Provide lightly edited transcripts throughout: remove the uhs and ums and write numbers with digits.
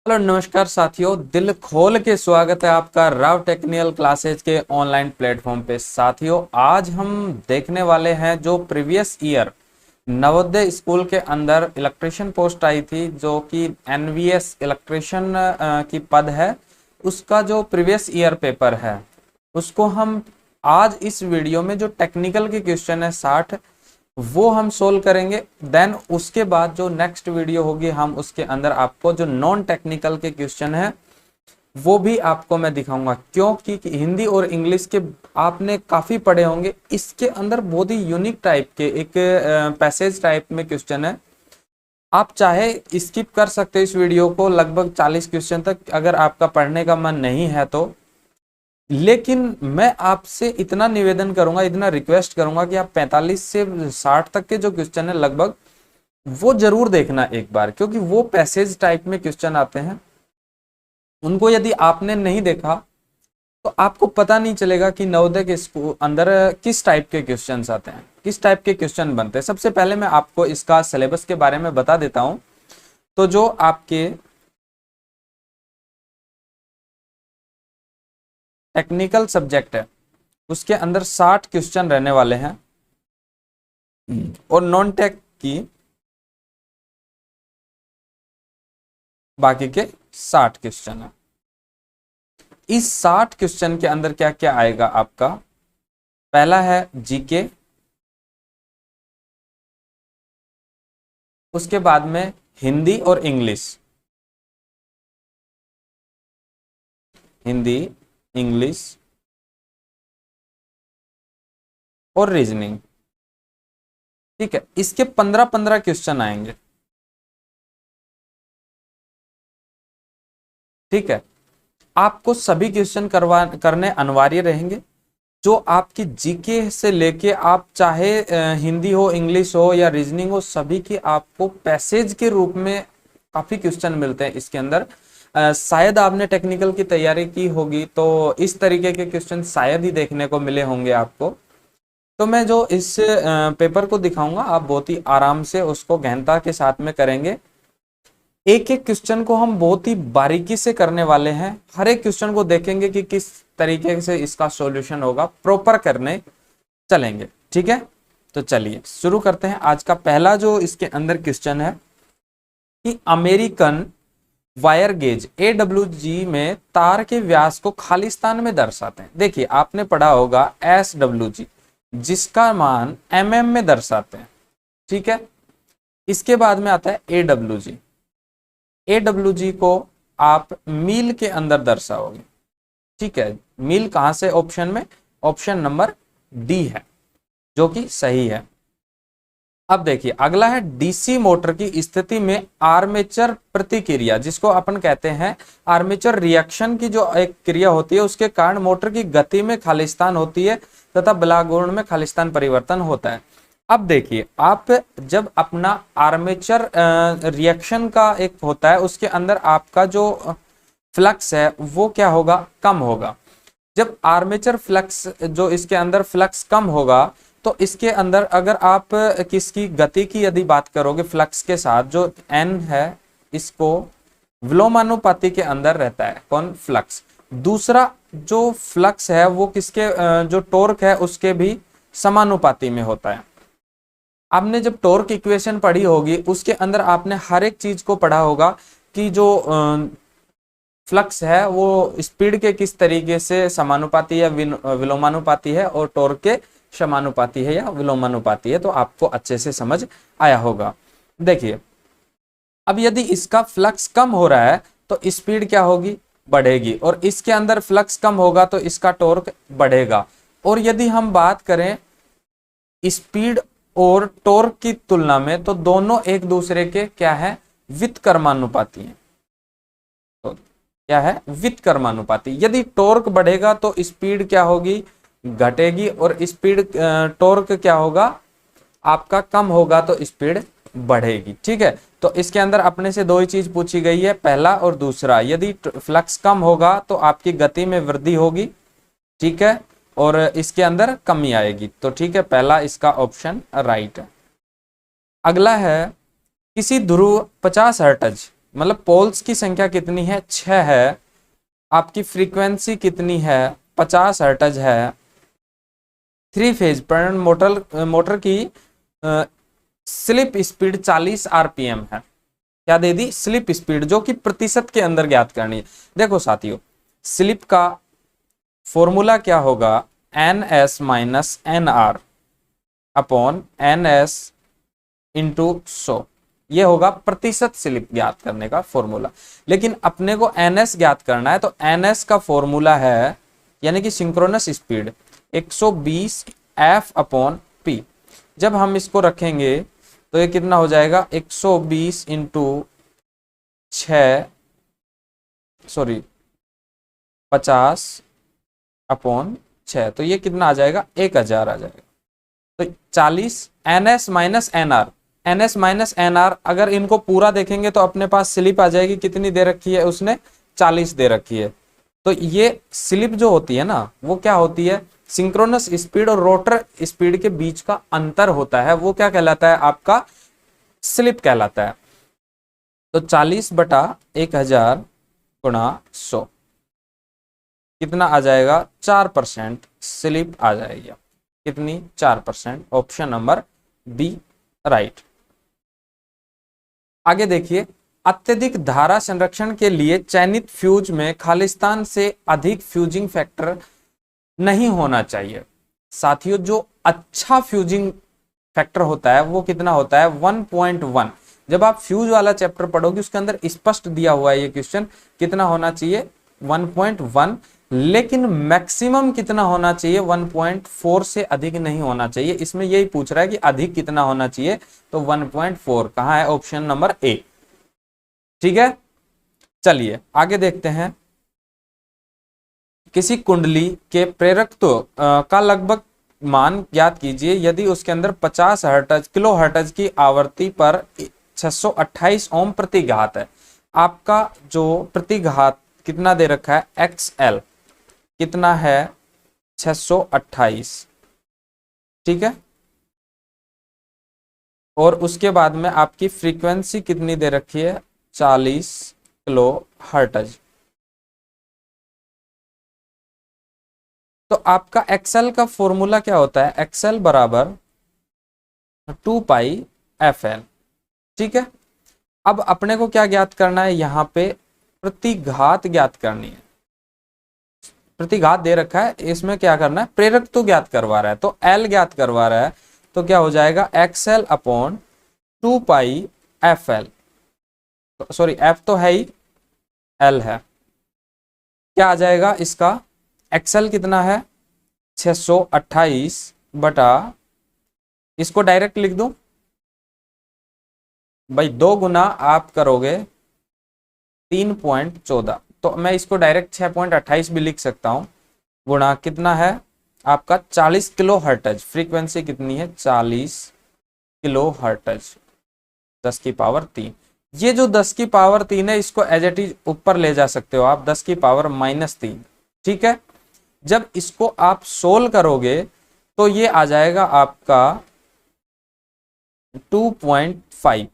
Hello नमस्कार साथियों, दिल खोल के स्वागत है आपका राव टेक्निकल क्लासेज के ऑनलाइन प्लेटफॉर्म पे। साथियों, आज हम देखने वाले हैं जो प्रीवियस ईयर नवोदय स्कूल के अंदर इलेक्ट्रिशियन पोस्ट आई थी, जो कि एनवीएस इलेक्ट्रिशियन की पद है। उसका जो प्रीवियस ईयर पेपर है उसको हम आज इस वीडियो में जो टेक्निकल के क्वेश्चन है 60 वो हम सोल्व करेंगे। देन उसके बाद जो नेक्स्ट वीडियो होगी हम उसके अंदर आपको जो नॉन टेक्निकल के क्वेश्चन है वो भी आपको मैं दिखाऊंगा, क्योंकि हिंदी और इंग्लिश के आपने काफी पढ़े होंगे। इसके अंदर बहुत ही यूनिक टाइप के एक पैसेज टाइप में क्वेश्चन है। आप चाहे स्किप कर सकते हो इस वीडियो को लगभग 40 क्वेश्चन तक, अगर आपका पढ़ने का मन नहीं है तो। लेकिन मैं आपसे इतना निवेदन करूंगा, इतना रिक्वेस्ट करूंगा कि आप 45 से 60 तक के जो क्वेश्चन है लगभग वो जरूर देखना एक बार, क्योंकि वो पैसेज टाइप में क्वेश्चन आते हैं। उनको यदि आपने नहीं देखा तो आपको पता नहीं चलेगा कि नवोदय के स्कूल अंदर किस टाइप के क्वेश्चंस आते हैं, किस टाइप के क्वेश्चन बनते हैं। सबसे पहले मैं आपको इसका सिलेबस के बारे में बता देता हूं। तो जो आपके टेक्निकल सब्जेक्ट है उसके अंदर 60 क्वेश्चन रहने वाले हैं और नॉन टेक की बाकी के 60 क्वेश्चन है। इस 60 क्वेश्चन के अंदर क्या क्या आएगा आपका? पहला है जीके, उसके बाद में हिंदी और इंग्लिश, हिंदी, इंग्लिश और रीजनिंग। ठीक है, इसके 15-15 क्वेश्चन आएंगे। ठीक है, आपको सभी क्वेश्चन करने अनिवार्य रहेंगे। जो आपकी जीके से लेके आप चाहे हिंदी हो, इंग्लिश हो या रीजनिंग हो, सभी की आपको पैसेज के रूप में काफी क्वेश्चन मिलते हैं इसके अंदर। शायद आपने टेक्निकल की तैयारी की होगी तो इस तरीके के क्वेश्चन शायद ही देखने को मिले होंगे आपको। तो मैं जो इस पेपर को दिखाऊंगा आप बहुत ही आराम से उसको गहनता के साथ में करेंगे। एक एक क्वेश्चन को हम बहुत ही बारीकी से करने वाले हैं। हर एक क्वेश्चन को देखेंगे कि किस तरीके से इसका सॉल्यूशन होगा, प्रॉपर करने चलेंगे। ठीक है, तो चलिए शुरू करते हैं। आज का पहला जो इसके अंदर क्वेश्चन है कि अमेरिकन वायर गेज AWG में तार के व्यास को खालिस्तान में दर्शाते हैं। देखिए, आपने पढ़ा होगा SWG जिसका मान mm में दर्शाते हैं। ठीक है, इसके बाद में आता है AWG। AWG को आप मील के अंदर दर्शाओगे। ठीक है, मील कहां से? ऑप्शन में ऑप्शन नंबर डी है जो कि सही है। अब देखिए अगला है डीसी मोटर की स्थिति में आर्मेचर प्रतिक्रिया, जिसको अपन कहते हैं आर्मेचर रिएक्शन की जो एक क्रिया होती है उसके कारण मोटर की गति में खालिस्तान होती है तथा बलागुण में खालिस्तान परिवर्तन होता है। अब देखिए, आप जब अपना आर्मेचर रिएक्शन का एक होता है उसके अंदर आपका जो फ्लक्स है वो क्या होगा? कम होगा। जब आर्मेचर फ्लक्स जो इसके अंदर फ्लक्स कम होगा तो इसके अंदर अगर आप किसकी गति की यदि बात करोगे फ्लक्स के साथ, जो एन है इसको विलोमानुपाती के अंदर रहता है। कौन? फ्लक्स। दूसरा जो फ्लक्स है वो किसके जो टॉर्क है उसके भी समानुपाती में होता है। आपने जब टॉर्क इक्वेशन पढ़ी होगी उसके अंदर आपने हर एक चीज को पढ़ा होगा कि जो फ्लक्स है वो स्पीड के किस तरीके से समानुपाती या विलोमानुपाती है और टॉर्क के समानुपाती है या विलोमानुपाती है। तो आपको अच्छे से समझ आया होगा। देखिए, अब यदि इसका फ्लक्स कम हो रहा है तो स्पीड क्या होगी? बढ़ेगी। और इसके अंदर फ्लक्स कम होगा तो इसका टॉर्क बढ़ेगा। और यदि हम बात करें स्पीड और टॉर्क की तुलना में तो दोनों एक दूसरे के क्या है? व्युत्क्रमानुपाती हैं। तो क्या है? व्युत्क्रमानुपाती। यदि टॉर्क बढ़ेगा तो स्पीड क्या होगी? घटेगी। और स्पीड टॉर्क क्या होगा? आपका कम होगा तो स्पीड बढ़ेगी। ठीक है, तो इसके अंदर अपने से दो ही चीज पूछी गई है, पहला और दूसरा। यदि फ्लक्स कम होगा तो आपकी गति में वृद्धि होगी। ठीक है, और इसके अंदर कमी आएगी। तो ठीक है, पहला इसका ऑप्शन राइट है। अगला है किसी ध्रुव 50 हर्ट्ज मतलब पोल्स की संख्या कितनी है, 6 है। आपकी फ्रीक्वेंसी कितनी है, 50 हर्ट्ज है। 3 फेज प्रेरण मोटर की स्लिप स्पीड 40 आरपीएम है। क्या दे दी, स्लिप स्पीड, जो कि प्रतिशत के अंदर ज्ञात करनी है। देखो साथियों, स्लिप का फॉर्मूला क्या होगा, N S minus N R upon N S into 100, ये होगा प्रतिशत स्लिप ज्ञात करने का फॉर्मूला। लेकिन अपने को एनएस ज्ञात करना है, तो एनएस का फॉर्मूला है यानी कि synchronous speed 120 F upon P. जब हम इसको रखेंगे तो ये कितना हो जाएगा, 120 इंटू 6 सॉरी 50 अपॉन 6, तो ये कितना आ जाएगा, 1000 आ जाएगा। तो 40 NS minus NR, NS minus NR, अगर इनको पूरा देखेंगे तो अपने पास स्लिप आ जाएगी, कितनी दे रखी है उसने, 40 दे रखी है। तो ये स्लिप जो होती है ना, वो क्या होती है, सिंक्रोनस स्पीड और रोटर स्पीड के बीच का अंतर होता है, वो क्या कहलाता है, आपका स्लिप कहलाता है। तो 40/1000 गुणा 100 कितना आ जाएगा, 4% स्लिप आ जाएगी। कितनी, 4%। Option number B right. आगे देखिए, अत्यधिक धारा संरक्षण के लिए चयनित फ्यूज में खालिस्तान से अधिक फ्यूजिंग फैक्टर नहीं होना चाहिए। साथियों, जो अच्छा फ्यूजिंग फैक्टर होता है वो कितना होता है, 1.1। जब आप फ्यूज वाला चैप्टर पढ़ोगे उसके अंदर स्पष्ट दिया हुआ है ये क्वेश्चन, कितना होना चाहिए, 1.1। लेकिन मैक्सिमम कितना होना चाहिए, 1.4 से अधिक नहीं होना चाहिए। इसमें यही पूछ रहा है कि अधिक कितना होना चाहिए, तो 1.4 कहां है, ऑप्शन नंबर ए। ठीक है, चलिए आगे देखते हैं। किसी कुंडली के प्रेरकत्व का लगभग मान ज्ञात कीजिए यदि उसके अंदर 50 हर्ट्ज किलो हर्ट्ज की आवृत्ति पर 628 ओम प्रतिघात है। आपका जो प्रतिघात कितना दे रखा है, XL कितना है, 628। ठीक है, और उसके बाद में आपकी फ्रीक्वेंसी कितनी दे रखी है, 40 किलो हर्ट्ज। तो आपका XL का फॉर्मूला क्या होता है, XL बराबर 2πfl। ठीक है, अब अपने को क्या ज्ञात करना है, यहां पे प्रतिघात ज्ञात करनी है। प्रतिघात दे रखा है, इसमें क्या करना है, प्रेरक तो ज्ञात करवा रहा है, तो L ज्ञात करवा रहा है, तो क्या हो जाएगा, XL upon 2πfl। Sorry, F तो है ही, L है। क्या आ जाएगा इसका, XL कितना है, 628 बटा, इसको डायरेक्ट लिख दूं भाई, 2 गुना आप करोगे 3.14, तो मैं इसको डायरेक्ट 6.28 भी लिख सकता हूं, गुणा कितना है आपका 40 किलो हर्ट्ज। फ्रीक्वेंसी कितनी है, 40 किलो हर्ट्ज, 10 की पावर 3। ये जो 10 की पावर 3 है, इसको एज इट इज ऊपर ले जा सकते हो आप, 10 की पावर -3। ठीक है, जब इसको आप सोल्व करोगे तो ये आ जाएगा आपका 2.5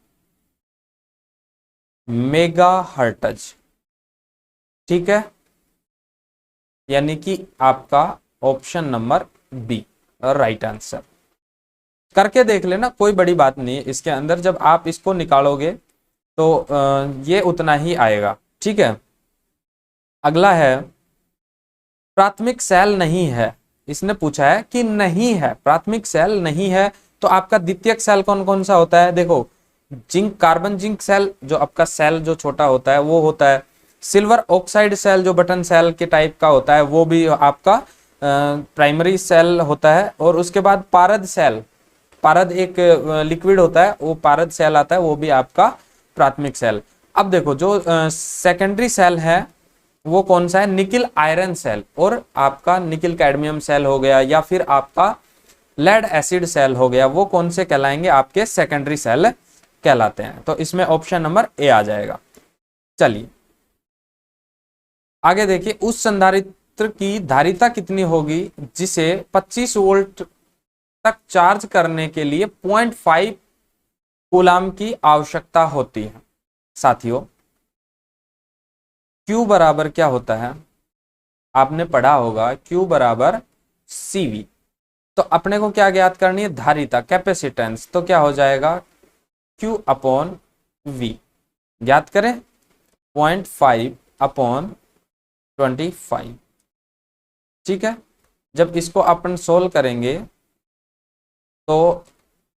मेगा हर्ट्ज। ठीक है, यानी कि आपका option number B right answer. करके देख लेना, कोई बड़ी बात नहीं है इसके अंदर, जब आप इसको निकालोगे तो ये उतना ही आएगा। ठीक है, अगला है, प्राथमिक सेल नहीं है। इसने पूछा है कि नहीं है, प्राथमिक सेल नहीं है, तो आपका द्वितीयक सेल कौन कौन सा होता है, देखो, जिंक कार्बन जिंक सेल जो आपका सेल जो छोटा होता है वो होता है, सिल्वर ऑक्साइड सेल जो बटन सेल के टाइप का होता है वो भी आपका प्राइमरी सेल होता है, और उसके बाद पारद सेल, पारद एक लिक्विड होता है, वो पारद सेल आता है, वो भी आपका प्राथमिक सेल। अब देखो, जो सेकेंडरी सेल है वो कौन सा है, निकिल आयरन सेल, और आपका निकिल कैडमियम सेल हो गया, या फिर आपका लेड एसिड सेल हो गया, वो कौन से कहलाएंगे, आपके सेकेंडरी सेल कहलाते हैं। तो इसमें ऑप्शन नंबर ए आ जाएगा। चलिए आगे देखिए, उस संधारित्र की धारिता कितनी होगी जिसे 25 वोल्ट तक चार्ज करने के लिए 0.5 कूलाम की आवश्यकता होती है। साथियों, Q बराबर क्या होता है, आपने पढ़ा होगा Q बराबर CV। तो अपने को क्या ज्ञात करनी है, धारिता, कैपेसिटेंस। तो क्या हो जाएगा Q अपॉन V, ज्ञात करें 0.5 अपॉन 25। ठीक है, जब इसको अपन सोल्व करेंगे तो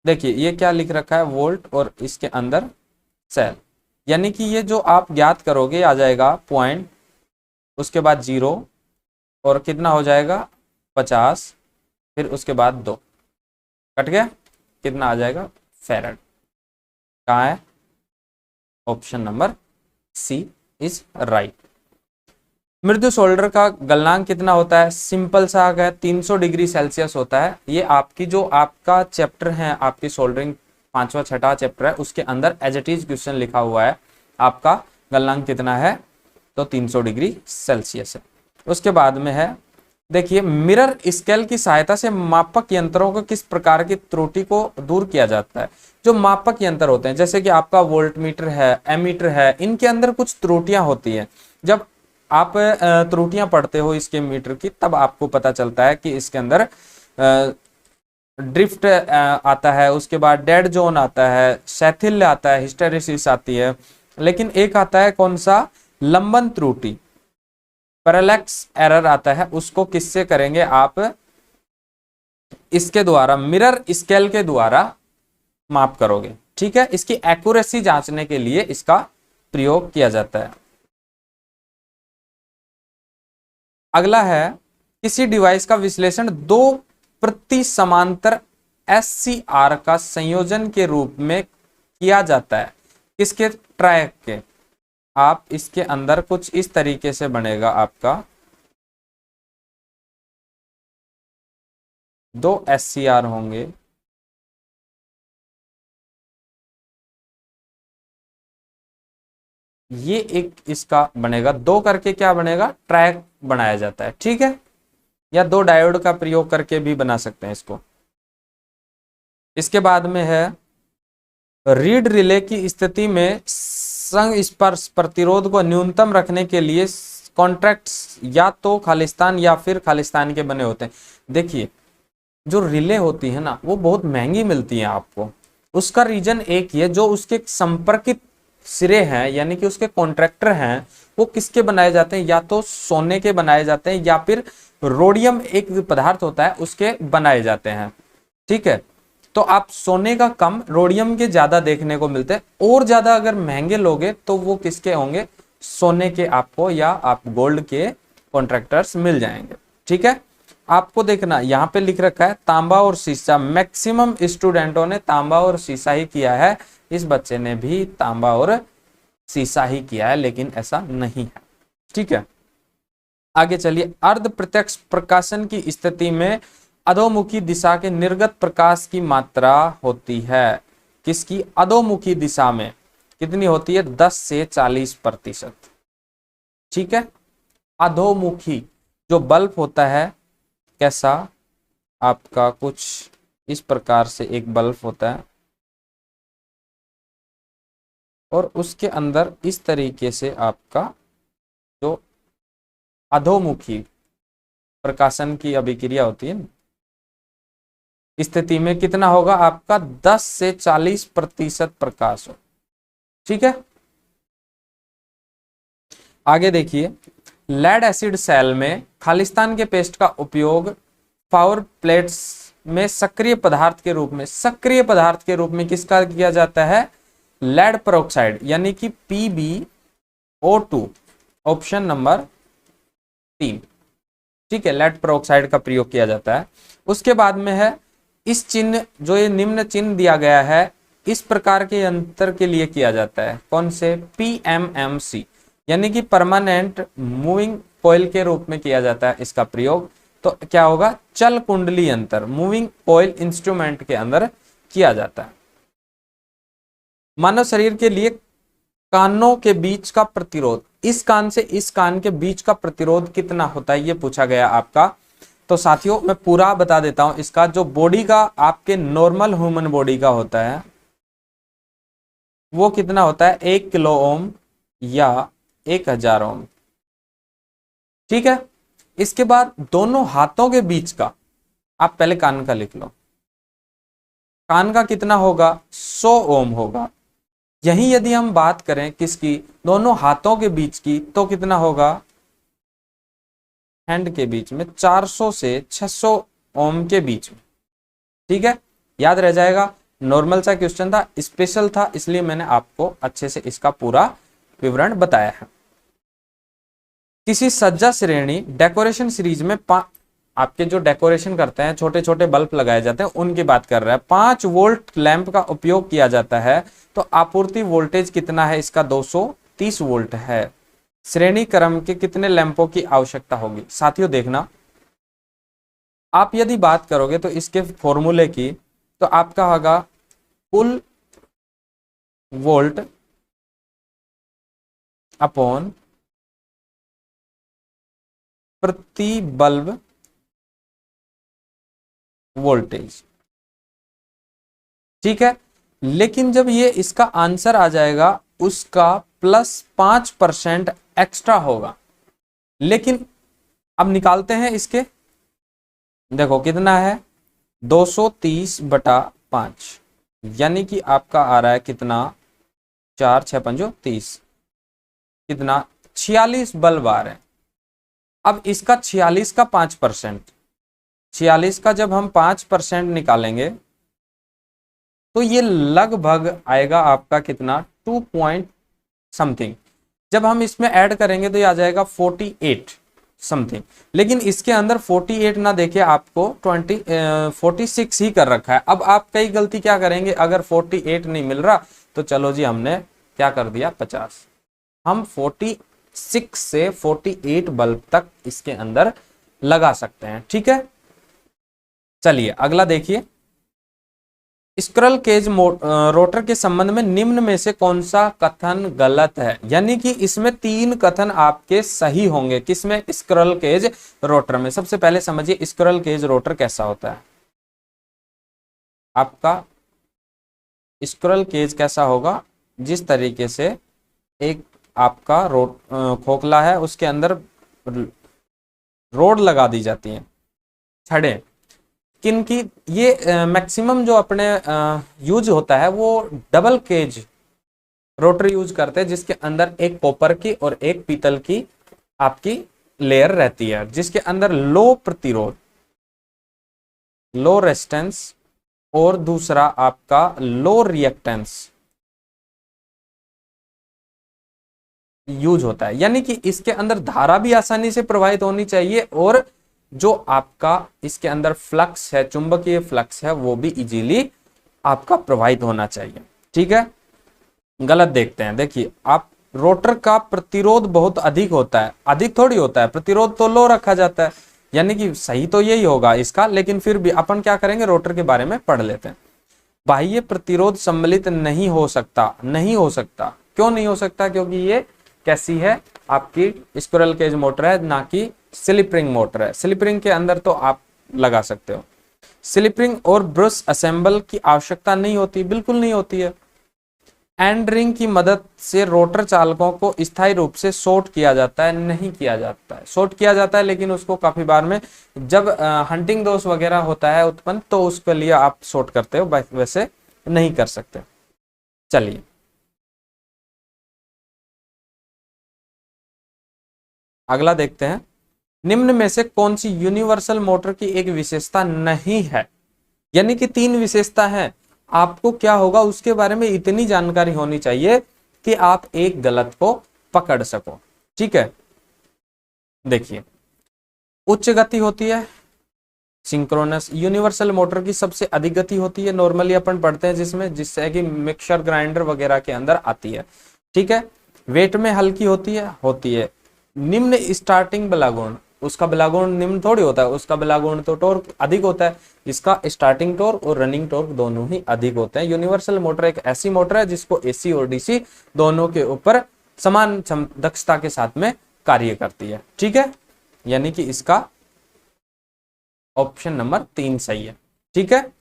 देखिए ये क्या लिख रखा है, वोल्ट, और इसके अंदर सेल, यानी कि ये जो आप ज्ञात करोगे आ जाएगा पॉइंट, उसके बाद 0, और कितना हो जाएगा 50, फिर उसके बाद 2, कट गया, कितना आ जाएगा फैराड। कहाँ है, option number C is right. मृदु सोल्डर का गलनांक कितना होता है, सिंपल सा आ गया 300 डिग्री सेल्सियस होता है। ये आपकी जो आपका चैप्टर है, आपकी सोल्डरिंग 5वां 6वां चैप्टर है, उसके अंदर एज इट इज क्वेश्चन लिखा हुआ है आपका गलनांक कितना है, तो 300 डिग्री सेल्सियस है। उसके बाद में है, देखिए मिरर स्केल की सहायता से मापक यंत्रों को किस प्रकार की त्रुटि को दूर किया जाता है। जो मापक यंत्र होते हैं, जैसे कि आपका वोल्ट मीटर है, एमीटर है, इनके अंदर कुछ त्रुटियां होती है। जब आप त्रुटियां पढ़ते हो इसके मीटर की, तब आपको पता चलता है कि इसके अंदर ड्रिफ्ट आता है, उसके बाद डेड जोन आता है, शैथिल्य आता है, हिस्टेरिसिस आती है, लेकिन एक आता है कौन सा, लंबन त्रुटि, पैरेलैक्स एरर आता है। उसको किससे करेंगे आप, इसके द्वारा, मिरर स्केल के द्वारा माप करोगे। ठीक है, इसकी एक्यूरेसी जांचने के लिए इसका प्रयोग किया जाता है। अगला है, किसी डिवाइस का विश्लेषण 2 प्रति समांतर SCR का संयोजन के रूप में किया जाता है, किसके, ट्रैक के। आप इसके अंदर कुछ इस तरीके से बनेगा आपका, 2 SCR होंगे, ये एक इसका बनेगा, 2 करके क्या बनेगा, ट्रैक बनाया जाता है। ठीक है, या 2 डायोड का प्रयोग करके भी बना सकते हैं इसको। इसके बाद में है, रीड रिले की स्थिति में संस्पर्श प्रतिरोध को न्यूनतम रखने के लिए कॉन्ट्रैक्ट्स या तो खालिस्तान या फिर खालिस्तान के बने होते हैं। देखिए जो रिले होती है ना, वो बहुत महंगी मिलती है आपको। उसका रीजन एक ही है, जो उसके संपर्कित सिरे हैं, यानी कि उसके कॉन्ट्रैक्टर हैं, वो किसके बनाए जाते हैं, या तो सोने के बनाए जाते हैं, या फिर रोडियम एक पदार्थ होता है उसके बनाए जाते हैं। ठीक है, तो आप सोने का कम, रोडियम के ज्यादा देखने को मिलते हैं। और ज्यादा अगर महंगे लोगे तो वो किसके होंगे, सोने के आपको, या आप गोल्ड के कॉन्ट्रैक्टर्स मिल जाएंगे। ठीक है, आपको देखना यहाँ पे लिख रखा है तांबा और शीशा। मैक्सिमम स्टूडेंटों ने तांबा और शीशा ही किया है, इस बच्चे ने भी तांबा और शीशा ही किया है, लेकिन ऐसा नहीं है। ठीक है, आगे चलिए। अर्ध प्रत्यक्ष प्रकाशन की स्थिति में अधोमुखी दिशा के निर्गत प्रकाश की मात्रा होती है, किसकी, अधोमुखी दिशा में कितनी होती है, 10 से 40%। ठीक है, अधोमुखी जो बल्ब होता है, कैसा, आपका कुछ इस प्रकार से एक बल्ब होता है, और उसके अंदर इस तरीके से आपका जो अधोमुखी प्रकाशन की अभिक्रिया होती है, स्थिति में कितना होगा आपका, 10 से 40% प्रकाश हो। ठीक है, आगे देखिए। लेड एसिड सेल में खालिस्तान के पेस्ट का उपयोग पावर प्लेट्स में सक्रिय पदार्थ के रूप में, सक्रिय पदार्थ के रूप में किसका किया जाता है, लेड पेरोक्साइड, यानी कि PbO2, ऑप्शन नंबर 3। ठीक है, लेड पेरोक्साइड का प्रयोग किया जाता है। उसके बाद में है, इस चिन्ह, जो ये निम्न चिन्ह दिया गया है, इस प्रकार के यंत्र के लिए किया जाता है, कौन से, PMMC, यानी कि परमानेंट मूविंग कॉइल के रूप में किया जाता है इसका प्रयोग। तो क्या होगा, चल कुंडली यंत्र, मूविंग कॉइल इंस्ट्रूमेंट के अंदर किया जाता है। मानव शरीर के लिए कानों के बीच का प्रतिरोध, इस कान से इस कान के बीच का प्रतिरोध कितना होता है, ये पूछा गया आपका। तो साथियों मैं पूरा बता देता हूं इसका, जो बॉडी का आपके नॉर्मल ह्यूमन बॉडी का होता है, वो कितना होता है, 1 किलो ओम या 1000 ओम। ठीक है। इसके बाद दोनों हाथों के बीच का, आप पहले कान का लिख लो, कान का कितना होगा, 100 ओम होगा। यही यदि हम बात करें किसकी, दोनों हाथों के बीच की, तो कितना होगा, हैंड के बीच में 400 से 600 ओम के बीच में। ठीक है, याद रह जाएगा। नॉर्मल सा क्वेश्चन था, स्पेशल था, इसलिए मैंने आपको अच्छे से इसका पूरा विवरण बताया है। किसी सज्जा श्रेणी डेकोरेशन सीरीज में आपके जो डेकोरेशन करते हैं, छोटे छोटे बल्ब लगाए जाते हैं, उनकी बात कर रहा है। 5 वोल्ट लैंप का उपयोग किया जाता है, तो आपूर्ति वोल्टेज कितना है इसका, 230 वोल्ट है। श्रेणी क्रम के कितने लैंपों की आवश्यकता होगी। साथियों देखना, आप यदि बात करोगे तो इसके फॉर्मूले की, तो आपका होगा कुल वोल्ट अपॉन प्रति बल्ब वोल्टेज। ठीक है, लेकिन जब ये इसका आंसर आ जाएगा, उसका +5% एक्स्ट्रा होगा। लेकिन अब निकालते हैं इसके, देखो कितना है, 230/5, यानी कि आपका आ रहा है कितना, 4 6 5 30, कितना, 46 बल्ब आ रहे हैं। अब इसका 46 का 5%, 46 का जब हम 5% निकालेंगे, तो ये लगभग आएगा आपका कितना, 2 पॉइंट समथिंग। जब हम इसमें ऐड करेंगे तो ये आ जाएगा 48 समथिंग। लेकिन इसके अंदर 48 ना देखे, आपको 46 ही कर रखा है। अब आप कई गलती क्या करेंगे, अगर 48 नहीं मिल रहा तो चलो जी हमने क्या कर दिया, 50। हम 46 से 48 बल्ब तक इसके अंदर लगा सकते हैं। ठीक है, चलिए अगला देखिए। स्क्विरल केज रोटर के संबंध में निम्न में से कौन सा कथन गलत है। यानी कि इसमें 3 कथन आपके सही होंगे। किसमें, स्क्विरल केज रोटर में। सबसे पहले समझिए स्क्विरल केज रोटर कैसा होता है। आपका स्क्विरल केज कैसा होगा, जिस तरीके से एक आपका खोखला है, उसके अंदर रोड लगा दी जाती है, छड़ें, किनकी, ये मैक्सिमम जो अपने यूज होता है वो डबल केज रोटर यूज करते हैं, जिसके अंदर एक कॉपर की और एक पीतल की आपकी लेयर रहती है, जिसके अंदर लो प्रतिरोध, लो रेजिस्टेंस, और दूसरा आपका लो रिएक्टेंस यूज होता है। यानी कि इसके अंदर धारा भी आसानी से प्रवाहित होनी चाहिए, और जो आपका इसके अंदर फ्लक्स है, चुंबकीय फ्लक्स है, वो भी इजीली आपका प्रवाहित होना चाहिए। ठीक है, गलत देखते हैं। देखिए आप, रोटर का प्रतिरोध बहुत अधिक होता है, अधिक थोड़ी होता है, प्रतिरोध तो लो रखा जाता है। यानी कि सही तो यही होगा इसका, लेकिन फिर भी अपन क्या करेंगे, रोटर के बारे में पढ़ लेते हैं। बाह्य प्रतिरोध सम्मिलित नहीं हो सकता, नहीं हो सकता। क्यों नहीं हो सकता, क्योंकि ये कैसी है, आपकी स्क्विरल केज मोटर है, ना कि स्लिप रिंग मोटर है। स्लिप रिंग के अंदर तो आप लगा सकते हो। स्लिप रिंग और ब्रश असेंबल की आवश्यकता नहीं होती, बिल्कुल नहीं होती है। एंड रिंग की मदद से रोटर चालकों को स्थायी रूप से शॉर्ट किया जाता है, नहीं किया जाता है। शॉर्ट किया जाता है, लेकिन उसको काफी बार में जब हंटिंग दोष वगैरह होता है उत्पन्न, तो उसके लिए आप शॉर्ट करते हो, वैसे नहीं कर सकते। चलिए अगला देखते हैं। निम्न में से कौन सी यूनिवर्सल मोटर की एक विशेषता नहीं है। यानी कि 3 विशेषता है, आपको क्या होगा, उसके बारे में इतनी जानकारी होनी चाहिए कि आप एक गलत को पकड़ सको। ठीक है, देखिए उच्च गति होती है सिंक्रोनस। यूनिवर्सल मोटर की सबसे अधिक गति होती है, नॉर्मली अपन पढ़ते हैं जिसमें, जिससे कि मिक्सर ग्राइंडर वगैरह के अंदर आती है। ठीक है, वेट में हल्की होती है। निम्न स्टार्टिंग बलागुण, उसका बलागुण निम्न थोड़ी होता है, उसका बलागुण तो टॉर्क अधिक होता है। इसका स्टार्टिंग टॉर्क और रनिंग टॉर्क दोनों ही अधिक होते हैं। यूनिवर्सल मोटर एक ऐसी मोटर है जिसको एसी और डीसी दोनों के ऊपर समान दक्षता के साथ में कार्य करती है। ठीक है, यानी कि इसका ऑप्शन नंबर 3 सही है। ठीक है,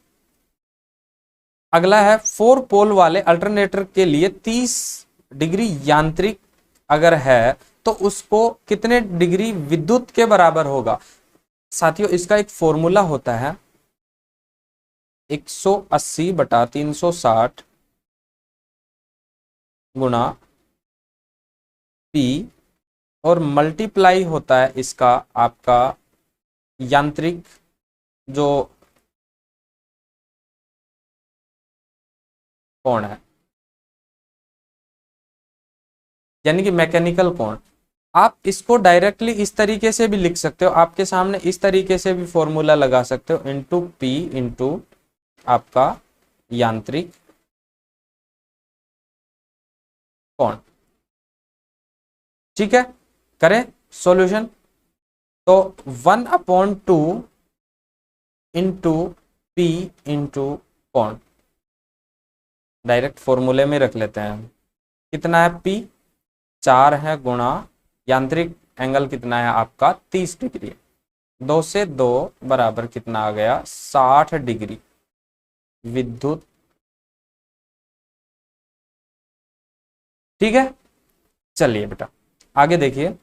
अगला है 4 पोल वाले अल्टरनेटर के लिए 30 डिग्री यांत्रिक अगर है, तो तो उसको कितने डिग्री विद्युत के बराबर होगा। साथियों इसका एक फॉर्मूला होता है 180/360 गुणा P और मल्टीप्लाई होता है इसका आपका यांत्रिक जो कोण है, यानी कि मैकेनिकल कोण। आप इसको डायरेक्टली इस तरीके से भी लिख सकते हो, आपके सामने इस तरीके से भी फॉर्मूला लगा सकते हो, इंटू पी इंटू आपका यांत्रिक कोण। ठीक है, करें सॉल्यूशन। तो 1/2 इंटू पी इंटू कोण, डायरेक्ट फॉर्मूले में रख लेते हैं। कितना है पी 4 है गुणा यांत्रिक एंगल कितना है आपका 30 डिग्री। 2 से 2 बराबर कितना आ गया 60 डिग्री विद्युत। ठीक है, चलिए बेटा आगे देखिए।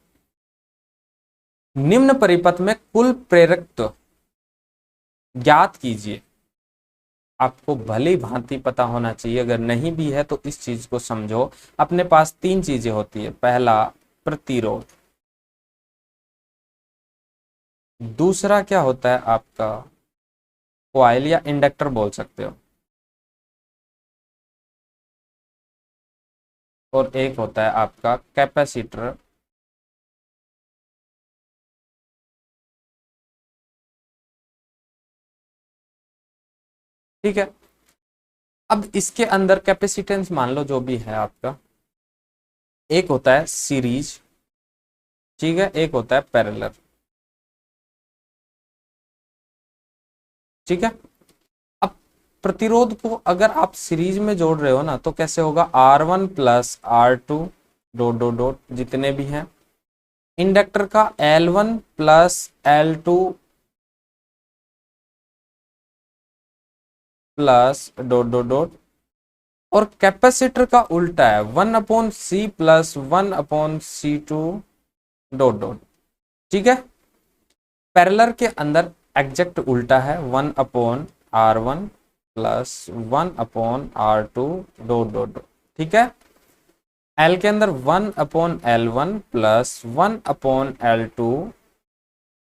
निम्न परिपथ में कुल प्रेरकत्व ज्ञात कीजिए। आपको भली भांति पता होना चाहिए, अगर नहीं भी है तो इस चीज को समझो। अपने पास 3 चीजें होती है, पहला प्रतिरोध, दूसरा क्या होता है आपका कॉइल या इंडक्टर बोल सकते हो, और एक होता है आपका कैपेसिटर। ठीक है, अब इसके अंदर कैपेसिटेंस मान लो जो भी है आपका, एक होता है सीरीज, ठीक है, एक होता है पैरेलल। ठीक है, अब प्रतिरोध को अगर आप सीरीज में जोड़ रहे हो ना तो कैसे होगा, R1 plus R2 dot dot dot जितने भी हैं। इंडक्टर का L1 plus L2 plus dot dot dot, और कैपेसिटर का उल्टा है 1/C plus 1/C2 dot dot. ठीक है, पैरेलल के अंदर एग्जैक्ट उल्टा है 1/R1 plus 1/R2 dot dot dot. ठीक है, L के अंदर 1/L1 प्लस 1/L2,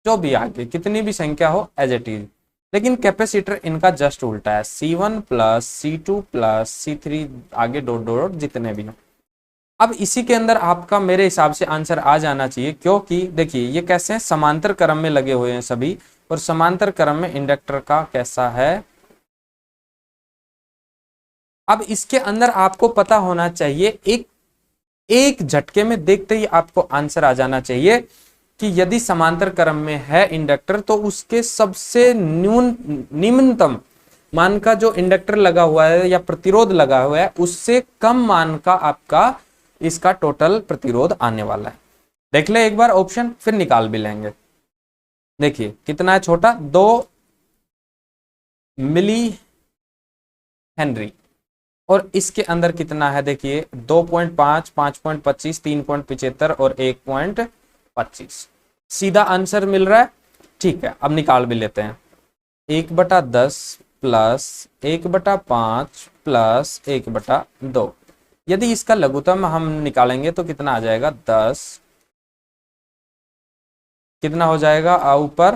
जो भी आगे कितनी भी संख्या हो एज इट इज। लेकिन कैपेसिटर इनका जस्ट उल्टा है, C1 plus C2 plus C3 आगे डॉट डॉट जितने भी हैं। अब इसी के अंदर आपका मेरे हिसाब से आंसर आ जाना चाहिए, क्योंकि देखिए ये कैसे हैं, समांतर क्रम में लगे हुए हैं सभी, और समांतर क्रम में इंडक्टर का कैसा है। अब इसके अंदर आपको पता होना चाहिए, एक झटके में देखते ही आपको आंसर आ जाना चाहिए कि यदि समांतर क्रम में है इंडक्टर तो उसके सबसे निम्नतम मान का जो इंडक्टर लगा हुआ है या प्रतिरोध लगा हुआ है उससे कम मान का आपका इसका टोटल प्रतिरोध आने वाला है। देख ले एक बार ऑप्शन, फिर निकाल भी लेंगे। देखिए कितना है छोटा, 2 मिली हेनरी, और इसके अंदर कितना है देखिए 2.5, 5.25, 3.75 और 1.25। सीधा आंसर मिल रहा है। ठीक है, अब निकाल भी लेते हैं। 1/10 प्लस 1/5 प्लस 1/2। यदि इसका लघुत्तम हम निकालेंगे तो कितना आ जाएगा 10। कितना हो जाएगा ऊपर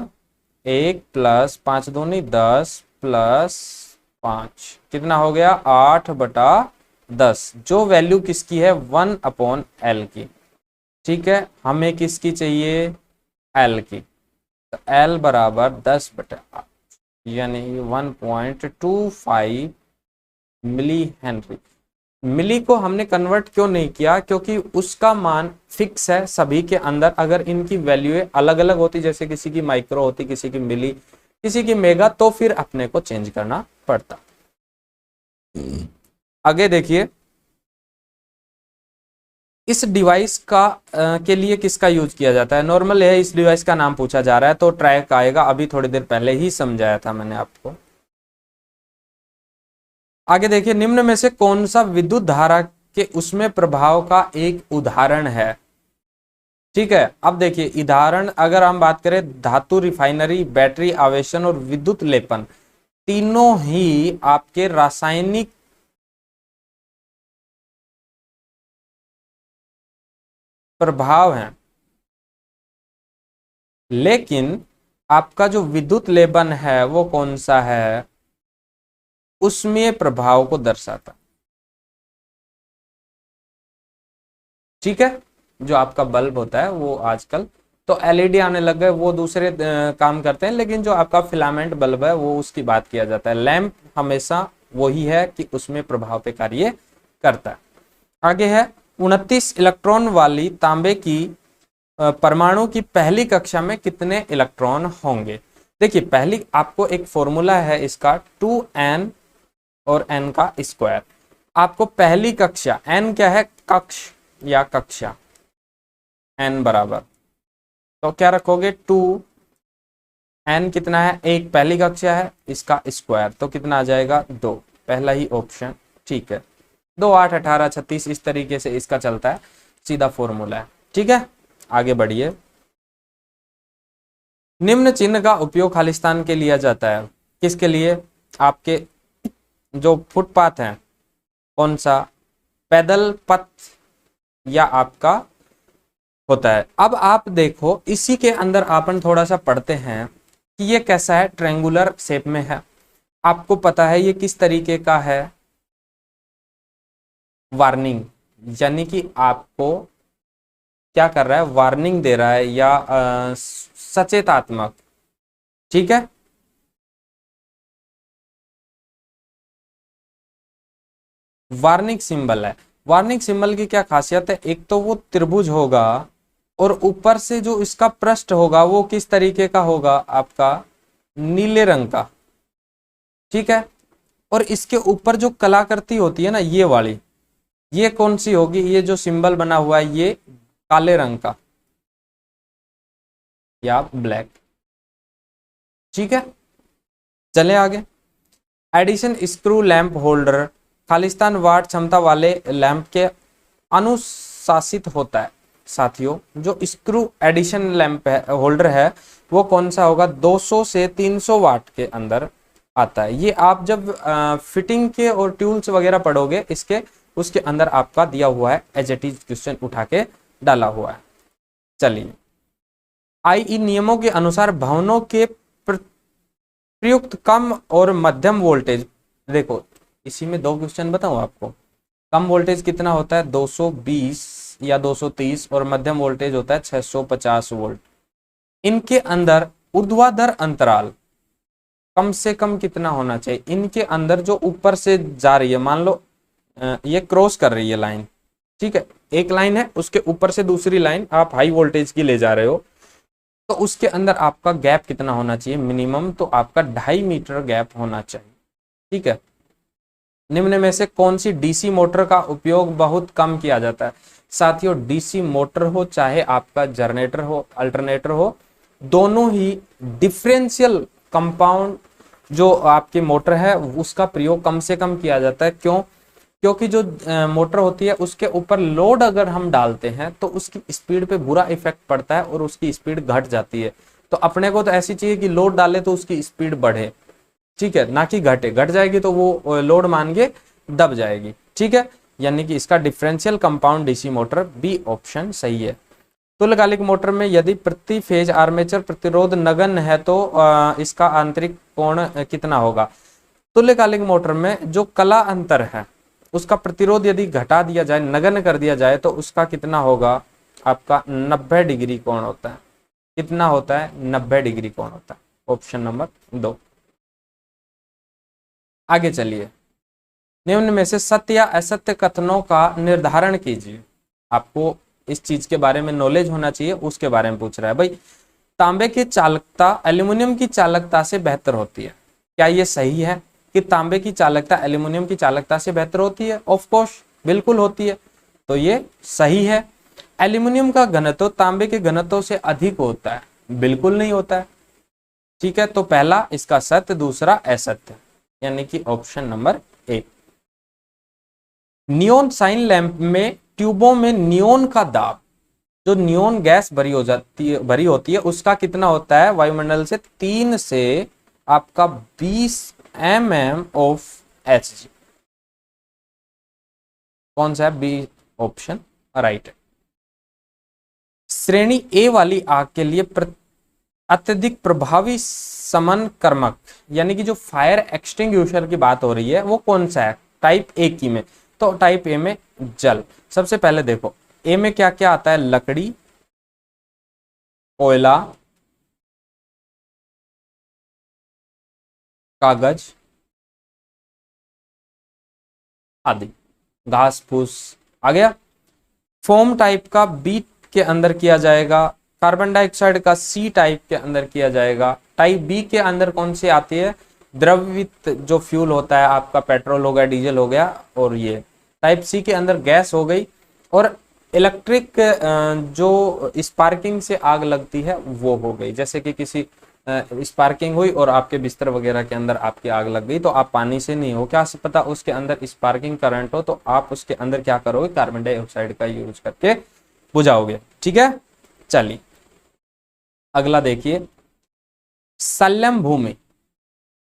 1 प्लस 5 दूनी 10 प्लस 5, कितना हो गया 8/10, जो वैल्यू किसकी है 1/L की। ठीक है, हमें किसकी चाहिए L की, तो L बराबर 10/8 यानी 1.25 मिली हेनरी। मिली को हमने कन्वर्ट क्यों नहीं किया, क्योंकि उसका मान फिक्स है सभी के अंदर। अगर इनकी वैल्यू अलग अलग होती, जैसे किसी की माइक्रो होती, किसी की मिली, किसी की मेगा, तो फिर अपने को चेंज करना पड़ता। आगे देखिए, इस डिवाइस का के लिए किसका यूज किया जाता है। नॉर्मल है, इस डिवाइस का नाम पूछा जा रहा है तो ट्रैक आएगा, अभी थोड़ी देर पहले ही समझाया था मैंने आपको। आगे देखिए, निम्न में से कौन सा विद्युत धारा के उसमें प्रभाव का एक उदाहरण है। ठीक है, अब देखिए उदाहरण अगर हम बात करें, धातु रिफाइनरी, बैटरी आवेशन और विद्युत लेपन, तीनों ही आपके रासायनिक प्रभाव हैं, लेकिन आपका जो विद्युत लेपन है वो कौन सा है, उसमें प्रभाव को दर्शाता। ठीक है, जो आपका बल्ब होता है वो आजकल तो एलईडी आने लग गए, वो दूसरे काम करते हैं, लेकिन जो आपका फिलामेंट बल्ब है वो उसकी बात किया जाता है। लैंप हमेशा वही है कि उसमें प्रभाव पे कार्य करता है। आगे है 29 इलेक्ट्रॉन वाली तांबे की परमाणु की पहली कक्षा में कितने इलेक्ट्रॉन होंगे। देखिए पहली आपको एक फॉर्मूला है इसका 2n और n का स्क्वायर। आपको पहली कक्षा, n क्या है, कक्ष या कक्षा, n बराबर, तो क्या रखोगे 2, n कितना है, एक पहली कक्षा है, इसका स्क्वायर तो कितना आ जाएगा 2, पहला ही ऑप्शन। ठीक है, 2 8 18 36 इस तरीके से इसका चलता है, सीधा फॉर्मूला है। ठीक है, आगे बढ़िए। निम्न चिन्ह का उपयोग खालिस्तान के लिया जाता है, किसके लिए, आपके जो फुटपाथ है, कौन सा, पैदल पथ या आपका होता है। अब आप देखो इसी के अंदर अपन थोड़ा सा पढ़ते हैं कि ये कैसा है, ट्रेंगुलर शेप में है, आपको पता है ये किस तरीके का है, वार्निंग, यानी कि आपको क्या कर रहा है, वार्निंग दे रहा है या सचेतात्मक। ठीक है, वार्निंग सिंबल है। वार्निंग सिंबल की क्या खासियत है, एक तो वो त्रिभुज होगा और ऊपर से जो इसका पृष्ठ होगा वो किस तरीके का होगा, आपका नीले रंग का। ठीक है, और इसके ऊपर जो कलाकृति होती है ना ये वाली, ये कौन सी होगी, ये जो सिंबल बना हुआ है ये काले रंग का या ब्लैक। ठीक है, चले आगे। एडिशन स्क्रू लैंप होल्डर खालिस्तान वाट क्षमता वाले लैंप के अनुशासित होता है। साथियों जो स्क्रू एडिशन लैंप होल्डर है वो कौन सा होगा, 200 से 300 वाट के अंदर आता है। ये आप जब फिटिंग के और ट्यूल्स वगैरह पढ़ोगे इसके, उसके अंदर आपका दिया हुआ है, एज इट इज क्वेश्चन उठा के डाला हुआ है। चलिए, आईई नियमों के अनुसार भवनों के प्रयुक्त कम और मध्यम वोल्टेज, देखो इसी में 2 क्वेश्चन बताऊं आपको। कम वोल्टेज कितना होता है 220 या 230 और मध्यम वोल्टेज होता है 650 वोल्ट। इनके अंदर ऊर्ध्वाधर अंतराल कम से कम कितना होना चाहिए, इनके अंदर जो ऊपर से जा रही है, मान लो ये क्रॉस कर रही है लाइन, ठीक है, एक लाइन है उसके ऊपर से दूसरी लाइन आप हाई वोल्टेज की ले जा रहे हो, तो उसके अंदर आपका गैप कितना होना चाहिए, मिनिमम तो आपका 2.5 मीटर गैप होना चाहिए। ठीक है, निम्न में से कौन सी डीसी मोटर का उपयोग बहुत कम किया जाता है। साथियों डीसी मोटर हो चाहे आपका जनरेटर हो, अल्टरनेटर हो, दोनों ही डिफरेंशियल कंपाउंड जो आपकी मोटर है उसका प्रयोग कम से कम किया जाता है। क्यों, क्योंकि जो मोटर होती है उसके ऊपर लोड अगर हम डालते हैं तो उसकी स्पीड पे बुरा इफेक्ट पड़ता है और उसकी स्पीड घट जाती है। तो अपने को तो ऐसी चाहिए कि लोड डाले तो उसकी स्पीड बढ़े, ठीक है, ना कि घटे, घट जाएगी तो वो लोड मान के दब जाएगी। ठीक है, यानी कि इसका differential compound DC motor B option सही है। तुल्यकालिक मोटर में यदि प्रति फेज आर्मेचर प्रतिरोध नगण्य है तो इसका आंतरिक कोण कितना होगा। तुल्यकालिक मोटर में जो कला अंतर है उसका प्रतिरोध यदि घटा दिया जाए, नगण्य कर दिया जाए, तो उसका कितना होगा, आपका 90 डिग्री कोण होता है। कितना होता है, 90 डिग्री कोण होता है, ऑप्शन नंबर 2। आगे चलिए, निम्न में से सत्य या असत्य कथनों का निर्धारण कीजिए। आपको इस चीज के बारे में नॉलेज होना चाहिए, उसके बारे में पूछ रहा है भाई। तांबे की चालकता एल्यूमिनियम की चालकता से बेहतर होती है, क्या ये सही है कि तांबे की चालकता एल्यूमिनियम की चालकता से बेहतर होती है। ऑफ कोर्स बिल्कुल होती है, तो ये सही है। एल्यूमिनियम का घनत्व तांबे के घनत्व से अधिक होता है, बिल्कुल नहीं होता है। ठीक है, तो पहला इसका सत्य, दूसरा असत्य, यानी कि option number A. Neon sign lamp में ट्यूबों में नियोन का दाब जो नियोन गैस भरी होती है उसका कितना होता है वायुमंडल से? 3 से आपका 20 mm ऑफ Hg। कौन सा है? बी ऑप्शन राइट है। श्रेणी ए वाली आग के लिए अत्यधिक प्रभावी समन कर्मक, यानी कि जो फायर एक्सटिंग्विशर की बात हो रही है वो कौन सा है टाइप ए की में? तो टाइप ए में जल। सबसे पहले देखो ए में क्या क्या आता है? लकड़ी, कोयला, कागज आदि, घास फूस आ गया। फोम टाइप का बी के अंदर किया जाएगा, कार्बन डाइऑक्साइड का सी टाइप के अंदर किया जाएगा। टाइप बी के अंदर कौन सी आती है? द्रवित जो फ्यूल होता है आपका, पेट्रोल हो गया, डीजल हो गया, और ये टाइप सी के अंदर गैस हो गई, और इलेक्ट्रिक जो स्पार्किंग से आग लगती है वो हो गई। जैसे कि किसी स्पार्किंग हुई और आपके बिस्तर वगैरह के अंदर आपकी आग लग गई, तो आप पानी से नहीं हो, क्या पता उसके अंदर स्पार्किंग करंट हो, तो आप उसके अंदर क्या करोगे? कार्बन डाइऑक्साइड का यूज करके बुझाओगे। ठीक है, चलिए अगला देखिए। सल्लम भूमि,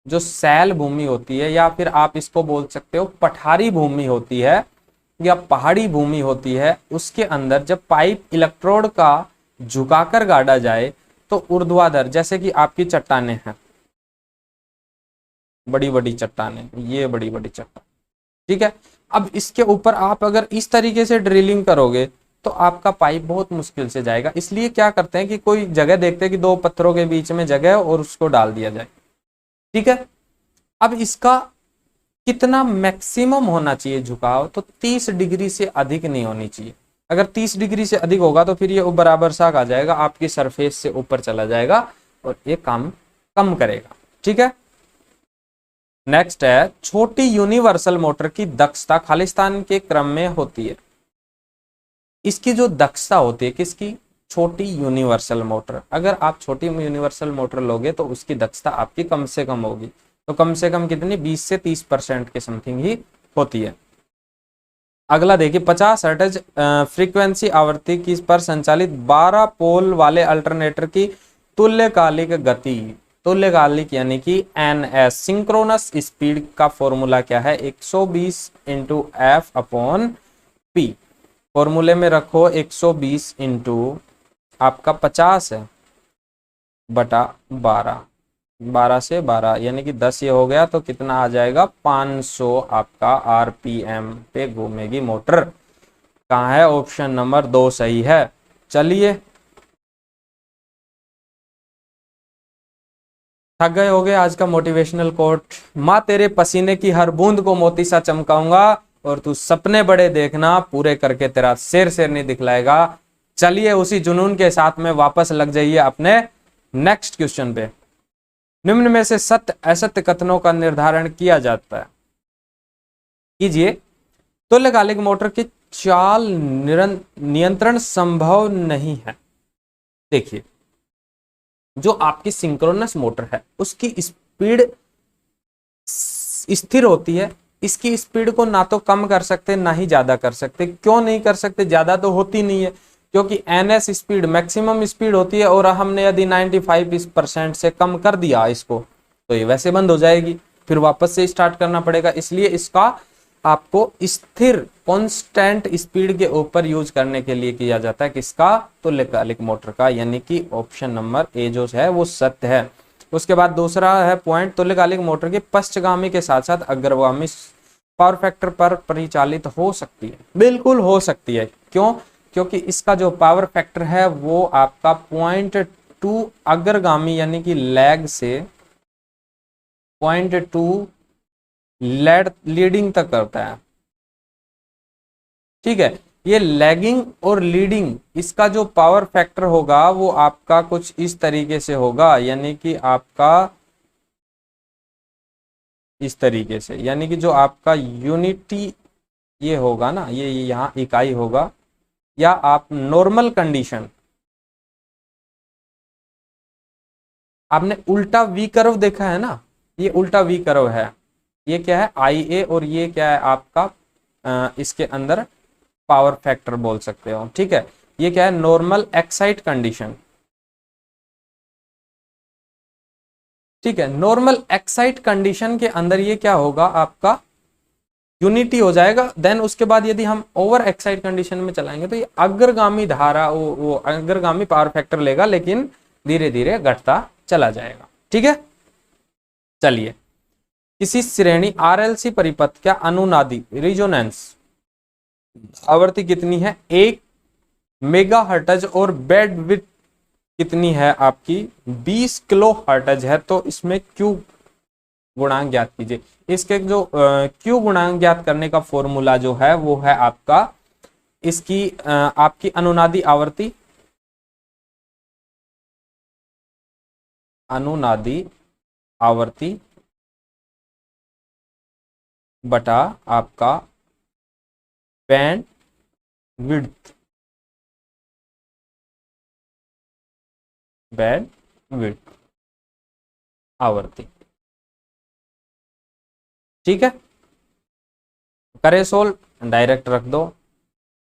जो सैल भूमि होती है, या फिर आप इसको बोल सकते हो पठारी भूमि होती है या पहाड़ी भूमि होती है, उसके अंदर जब पाइप इलेक्ट्रोड का झुकाकर गाड़ा जाए तो ऊर्ध्वाधर, जैसे कि आपकी चट्टाने हैं, बड़ी बड़ी चट्टाने, ये बड़ी बड़ी चट्टान, ठीक है। अब इसके ऊपर आप अगर इस तरीके से ड्रिलिंग करोगे तो आपका पाइप बहुत मुश्किल से जाएगा। इसलिए क्या करते हैं कि कोई जगह देखते हैं कि दो पत्थरों के बीच में जगह है और उसको डाल दिया जाए, ठीक है। अब इसका कितना मैक्सिमम होना चाहिए झुकाव? तो 30 डिग्री से अधिक नहीं होनी चाहिए। अगर 30 डिग्री से अधिक होगा तो फिर ये बराबर सा आ जाएगा, आपकी सरफेस से ऊपर चला जाएगा और ये काम कम करेगा, ठीक है। नेक्स्ट है, छोटी यूनिवर्सल मोटर की दक्षता खालिस्तान के क्रम में होती है। इसकी जो दक्षता होती है किसकी? छोटी यूनिवर्सल मोटर। अगर आप छोटी यूनिवर्सल मोटर लोगे तो उसकी दक्षता आपकी कम से कम होगी, तो कम से कम कितनी? 20 से 30% के समथिंग ही होती है। अगला देखिए, 50 हर्ट्ज फ्रीक्वेंसी आवृत्ति की पर संचालित 12 पोल वाले अल्टरनेटर की तुल्यकालिक गति, तुल्यकालिक यानी कि NS सिंक्रोनस स्पीड का फॉर्मूला क्या है? 120 इंटू एफ अपॉन पी। फॉर्मूले में रखो 120 इंटू आपका 50 है बटा 12, 12 से 12 यानी कि 10 ये हो गया, तो कितना आ जाएगा? 500 आपका RPM पे घूमेगी मोटर। कहाँ है? ऑप्शन नंबर 2 सही है। चलिए, थक गए होगे आज का मोटिवेशनल कोट। माँ तेरे पसीने की हर बूंद को मोती सा चमकाऊंगा और तू सपने बड़े देखना, पूरे करके तेरा शेर शेर नहीं दिखलाएगा। चलिए उसी जुनून के साथ में वापस लग जाइए अपने नेक्स्ट क्वेश्चन पे। निम्न में से सत्य असत्य कथनों का निर्धारण किया जाता है। कीजिए। तुल्यकालिक मोटर की चाल नियंत्रण संभव नहीं है। देखिए, जो आपकी सिंक्रोनस मोटर है उसकी स्पीड स्थिर होती है। इसकी स्पीड को ना तो कम कर सकते ना ही ज्यादा कर सकते। क्यों नहीं कर सकते? ज्यादा तो होती नहीं है, क्योंकि NS स्पीड मैक्सिमम स्पीड होती है, और हमने यदि 95% से कम कर दिया इसको तो ये वैसे बंद हो जाएगी, फिर वापस से स्टार्ट करना पड़ेगा। इसलिए इसका आपको स्थिर कांस्टेंट स्पीड के ऊपर यूज करने के लिए किया जाता है। किसका? तुल्यकालिक मोटर का, यानी कि ऑप्शन नंबर ए जो है वो सत्य है। उसके बाद दूसरा है पॉइंट, तुल्यकालिक मोटर की पश्चगामी के साथ साथ अग्रगामी पावर फैक्टर पर परिचालित हो सकती है। बिल्कुल हो सकती है। क्यों? क्योंकि इसका जो पावर फैक्टर है वो आपका 0.2 अग्रगामी यानी कि लैग से 0.2 लीडिंग तक करता है, ठीक है। ये लैगिंग और लीडिंग, इसका जो पावर फैक्टर होगा वो आपका कुछ इस तरीके से होगा, यानी कि आपका इस तरीके से, यानी कि जो आपका यूनिटी ये होगा ना, ये यहाँ इकाई होगा, या आप नॉर्मल कंडीशन, आपने उल्टा वी कर्व देखा है ना, ये उल्टा वी कर्व है। ये क्या है? IA, और ये क्या है आपका इसके अंदर पावर फैक्टर बोल सकते हो, ठीक है। ये क्या है, नॉर्मल एक्साइट कंडीशन। ठीक है, नॉर्मल एक्साइट कंडीशन के अंदर ये क्या होगा, आपका यूनिटी हो जाएगा। देन उसके बाद यदि हम ओवर एक्साइट कंडीशन में चलाएंगे तो ये अग्रगामी धारा, वो अग्रगामी पावर फैक्टर लेगा, लेकिन धीरे धीरे घटता चला जाएगा। ठीक है, चलिए, किसी श्रेणी आरएलसी परिपथ का अनुनादी रिजोनेंस आवृत्ति कितनी है, 1 मेगाहर्ट्ज, और बैंडविड्थ कितनी है आपकी, 20 किलो हर्ट्ज है। तो इसमें क्यू गुणांक ज्ञात कीजिए। इसके जो क्यू गुणांक ज्ञात करने का फॉर्मूला जो है वो है आपका, इसकी आपकी अनुनादी आवृत्ति, अनुनादी आवृत्ति बटा आपका बैंड विड्थ, बैंड विड्थ आवृत्ति। ठीक है, करे सोल्व, डायरेक्ट रख दो,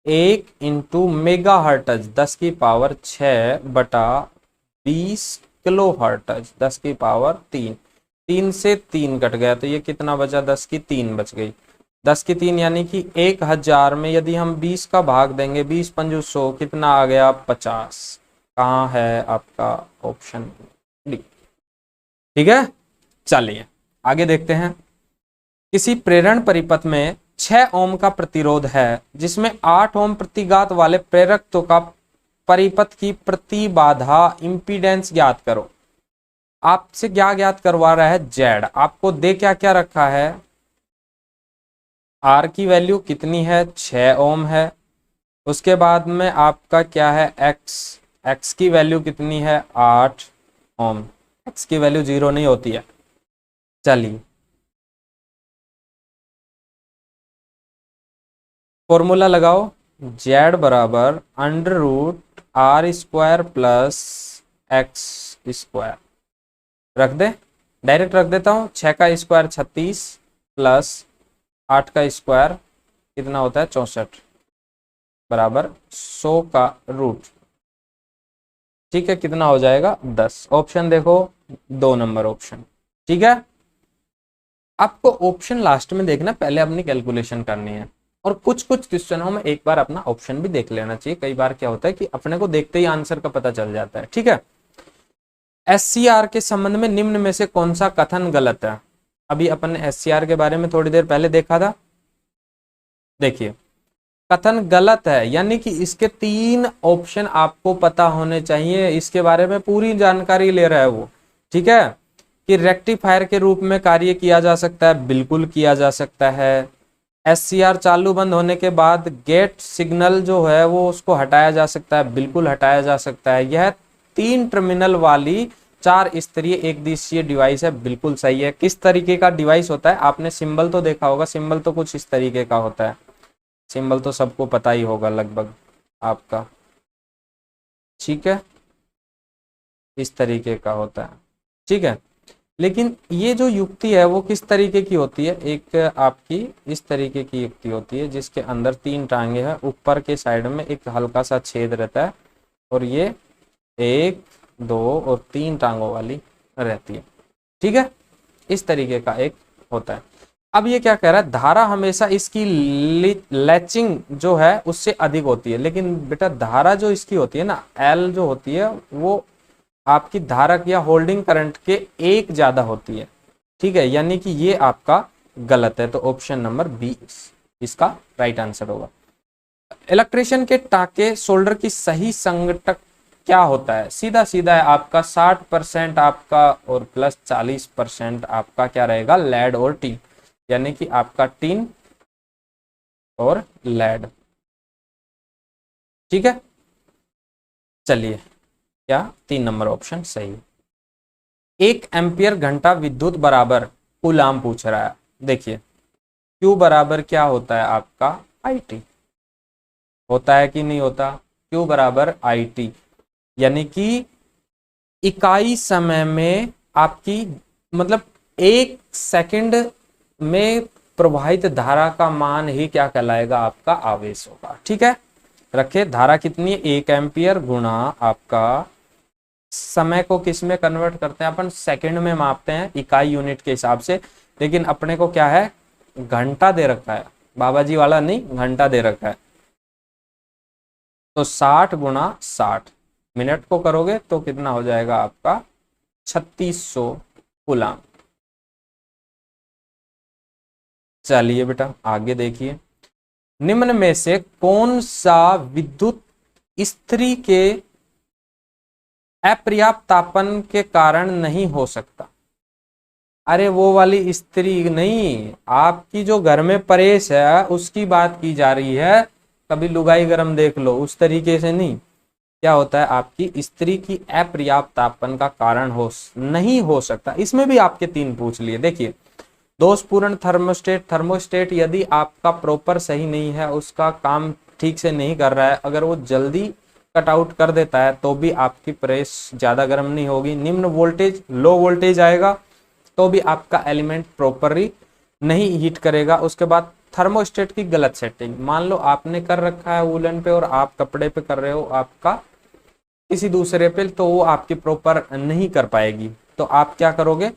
1 इंटू मेगा हर्ट्ज 10 की पावर 6 बटा 20 किलो हर्ट्ज 10 की पावर 3, 3 से 3 कट गया तो ये कितना बचा, 10 की 3 बच गई। 10 की 3 यानी कि 1000 में यदि हम 20 का भाग देंगे, 20 पंजू 100, कितना आ गया, 50। कहाँ है आपका ऑप्शन डी। ठीक है, चलिए आगे देखते हैं। किसी प्रेरण परिपथ में 6 ओम का प्रतिरोध है, जिसमें 8 ओम प्रतिघात वाले प्रेरकत्व का परिपथ की प्रतिबाधा इंपीडेंस ज्ञात करो। आपसे क्या ज्ञात करवा रहा है, जेड। आपको दे क्या क्या रखा है, आर की वैल्यू कितनी है, 6 ओम है। उसके बाद में आपका क्या है, एक्स, एक्स की वैल्यू कितनी है, 8 ओम। एक्स की वैल्यू 0 नहीं होती है। चलिए, फॉर्मूला लगाओ, जेड बराबर under root R square plus X square. रख दे, डायरेक्ट रख देता हूँ, 6 का स्क्वायर 36 प्लस 8 का स्क्वायर कितना होता है, 64 बराबर 100 का रूट। ठीक है, कितना हो जाएगा, 10। ऑप्शन देखो, 2 नंबर ऑप्शन। ठीक है, आपको ऑप्शन लास्ट में देखना, पहले अपनी कैलकुलेशन करनी है। और कुछ कुछ क्वेश्चनों में एक बार अपना ऑप्शन भी देख लेना चाहिए। कई बार क्या होता है कि अपने को देखते ही आंसर का पता चल जाता है। ठीक है, एससीआर के संबंध में निम्न में से कौन सा कथन गलत है। अभी अपन ने एससीआर के बारे में थोड़ी देर पहले देखा था। देखिए, कथन गलत है, यानी कि इसके 3 ऑप्शन आपको पता होने चाहिए। इसके बारे में पूरी जानकारी ले रहा है वो। ठीक है, कि रेक्टिफायर के रूप में कार्य किया जा सकता है, बिल्कुल किया जा सकता है। एससीआर चालू बंद होने के बाद गेट सिग्नल जो है वो उसको हटाया जा सकता है, बिल्कुल हटाया जा सकता है। यह 3 टर्मिनल वाली 4 स्तरीय एक दिशीय डिवाइस है, बिल्कुल सही है। किस तरीके का डिवाइस होता है, आपने सिंबल तो देखा होगा, सिंबल तो कुछ इस तरीके का होता है। सिंबल तो सबको पता ही होगा लगभग आपका। ठीक है, इस तरीके का होता है। ठीक है, लेकिन ये जो युक्ति है वो किस तरीके की होती है, एक आपकी इस तरीके की युक्ति होती है जिसके अंदर 3 टांगे हैं, ऊपर के साइड में एक हल्का सा छेद रहता है, और ये 1 2 और 3 टांगों वाली रहती है। ठीक है, इस तरीके का एक होता है। अब ये क्या कह रहा है, धारा हमेशा इसकी लैचिंग जो है उससे अधिक होती है, लेकिन बेटा धारा जो इसकी होती है ना, एल जो होती है वो आपकी धारक या होल्डिंग करंट के 1 ज्यादा होती है। ठीक है, यानी कि ये आपका गलत है। तो ऑप्शन नंबर बी इसका राइट आंसर होगा। इलेक्ट्रिशियन के टाके सोल्डर की सही संगठक क्या होता है, सीधा सीधा है आपका 60% आपका और प्लस 40% आपका क्या रहेगा, लेड और टीन, यानी कि आपका टीन और लेड। ठीक है, चलिए, क्या 3 नंबर ऑप्शन सही है। 1 एम्पियर घंटा विद्युत बराबर कूलाम पूछ रहा है। देखिए, Q बराबर क्या होता है आपका, IT होता है कि नहीं होता, Q बराबर IT, यानी कि इकाई समय में आपकी मतलब 1 सेकंड में प्रवाहित धारा का मान ही क्या कहलाएगा, आपका आवेश होगा। ठीक है, रखे। धारा कितनी है, 1 एम्पियर गुणा आपका समय को किस में कन्वर्ट करते हैं अपन, सेकंड में मापते हैं इकाई यूनिट के हिसाब से, लेकिन अपने को क्या है, घंटा दे रखा है, बाबा जी वाला नहीं, घंटा दे रखा है। तो 60 गुणा 60 मिनट को करोगे तो कितना हो जाएगा आपका 3600 कूलाम। चलिए बेटा आगे देखिए, निम्न में से कौन सा विद्युत इस्त्री के अपर्याप्त तापन के कारण नहीं हो सकता। अरे वो वाली इस्त्री नहीं, आपकी जो घर में प्रेस है उसकी बात की जा रही है, कभी लुगाई गरम देख लो, उस तरीके से नहीं। क्या होता है, आपकी इस्त्री की अपर्याप्त तापन का कारण नहीं हो सकता। इसमें भी आपके 3 पूछ लिए। देखिए, दोषपूर्ण थर्मोस्टेट यदि आपका प्रॉपर सही नहीं है, उसका काम ठीक से नहीं कर रहा है, अगर वो जल्दी कट आउट कर देता है तो भी आपकी प्रेस ज्यादा गर्म नहीं होगी। निम्न वोल्टेज लो वोल्टेज आएगा तो भी आपका एलिमेंट प्रॉपरली नहीं हीट करेगा। उसके बाद थर्मोस्टेट की गलत सेटिंग, मान लो आपने कर रखा है वूलन पे और आप कपड़े पे कर रहे हो, आपका किसी दूसरे पे, तो वो आपकी प्रॉपर नहीं कर पाएगी। तो आप क्या करोगे,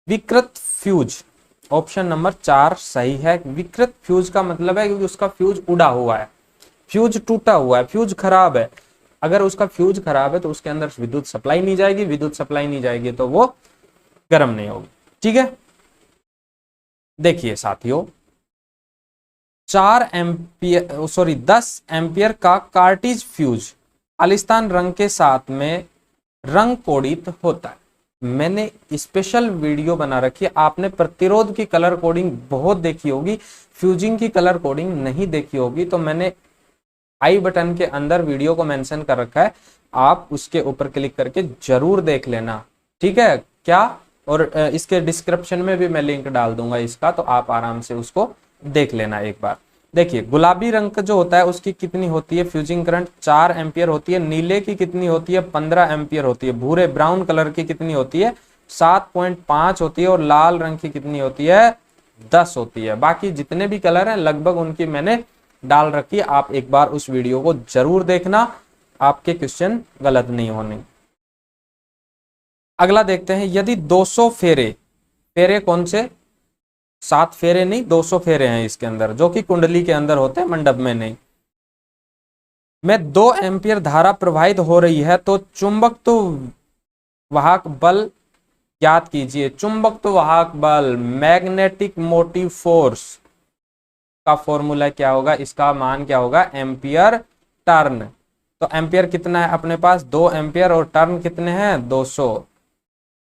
विकृत फ्यूज, ऑप्शन नंबर 4 सही है। विकृत फ्यूज का मतलब है कि उसका फ्यूज उड़ा हुआ है, फ्यूज टूटा हुआ है, फ्यूज खराब है। अगर उसका फ्यूज खराब है तो उसके अंदर विद्युत सप्लाई नहीं जाएगी, विद्युत सप्लाई नहीं जाएगी तो वो गर्म नहीं होगी। ठीक है, देखिए साथियों, 10 एम्पियर का कार्टिज फ्यूज खालिस्तान रंग के साथ में रंग कोडित होता है। मैंने स्पेशल वीडियो बना रखी है, आपने प्रतिरोध की कलर कोडिंग बहुत देखी होगी, फ्यूजिंग की कलर कोडिंग नहीं देखी होगी, तो मैंने आई बटन के अंदर वीडियो को मेंशन कर रखा है, आप उसके ऊपर क्लिक करके जरूर देख लेना। ठीक है क्या, और इसके डिस्क्रिप्शन में भी मैं लिंक डाल दूंगा इसका, तो आप आराम से उसको देख लेना एक बार। देखिए, गुलाबी रंग का जो होता है उसकी कितनी होती है फ्यूजिंग करंट, 4 एम्पियर होती है। नीले की कितनी होती है, 15 एम्पियर होती है। भूरे ब्राउन कलर की कितनी होती है, 7.5 होती है। और लाल रंग की कितनी होती है, 10 होती है। बाकी जितने भी कलर हैं लगभग उनकी मैंने डाल रखी है, आप एक बार उस वीडियो को जरूर देखना, आपके क्वेश्चन गलत नहीं होने। अगला देखते हैं, यदि 200 फेरे, फेरे कौन से, 7 फेरे नहीं, 200 फेरे हैं इसके अंदर, जो कि कुंडली के अंदर होते हैं, मंडप में नहीं, में 2 एम्पियर धारा प्रवाहित हो रही है तो चुंबक तो वाहक बल ज्ञात कीजिए। चुंबक तो वाहक बल, मैग्नेटिक मोटिव फोर्स का फॉर्मूला क्या होगा, इसका मान क्या होगा, एम्पियर टर्न। तो एम्पियर कितना है अपने पास, 2 एम्पियर, और टर्न कितने हैं, 200।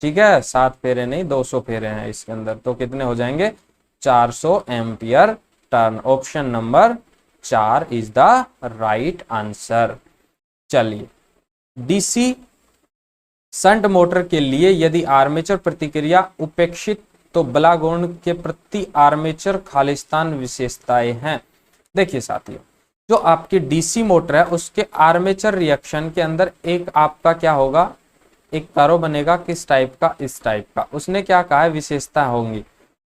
ठीक है, 7 फेरे नहीं 200 फेरे हैं इसके अंदर, तो कितने हो जाएंगे, 400 ampere turn. Option number 4 is the right answer. चलिए, डीसी शंट मोटर के लिए यदि आर्मेचर प्रतिक्रिया उपेक्षित तो बलागुण के प्रति आर्मेचर खालिस्तान विशेषताएं हैं। देखिए साथियों, जो आपकी डीसी मोटर है उसके आर्मेचर रिएक्शन के अंदर एक आपका क्या होगा, एक तारो बनेगा, किस टाइप का, इस टाइप का। उसने क्या कहा है, विशेषता होंगी।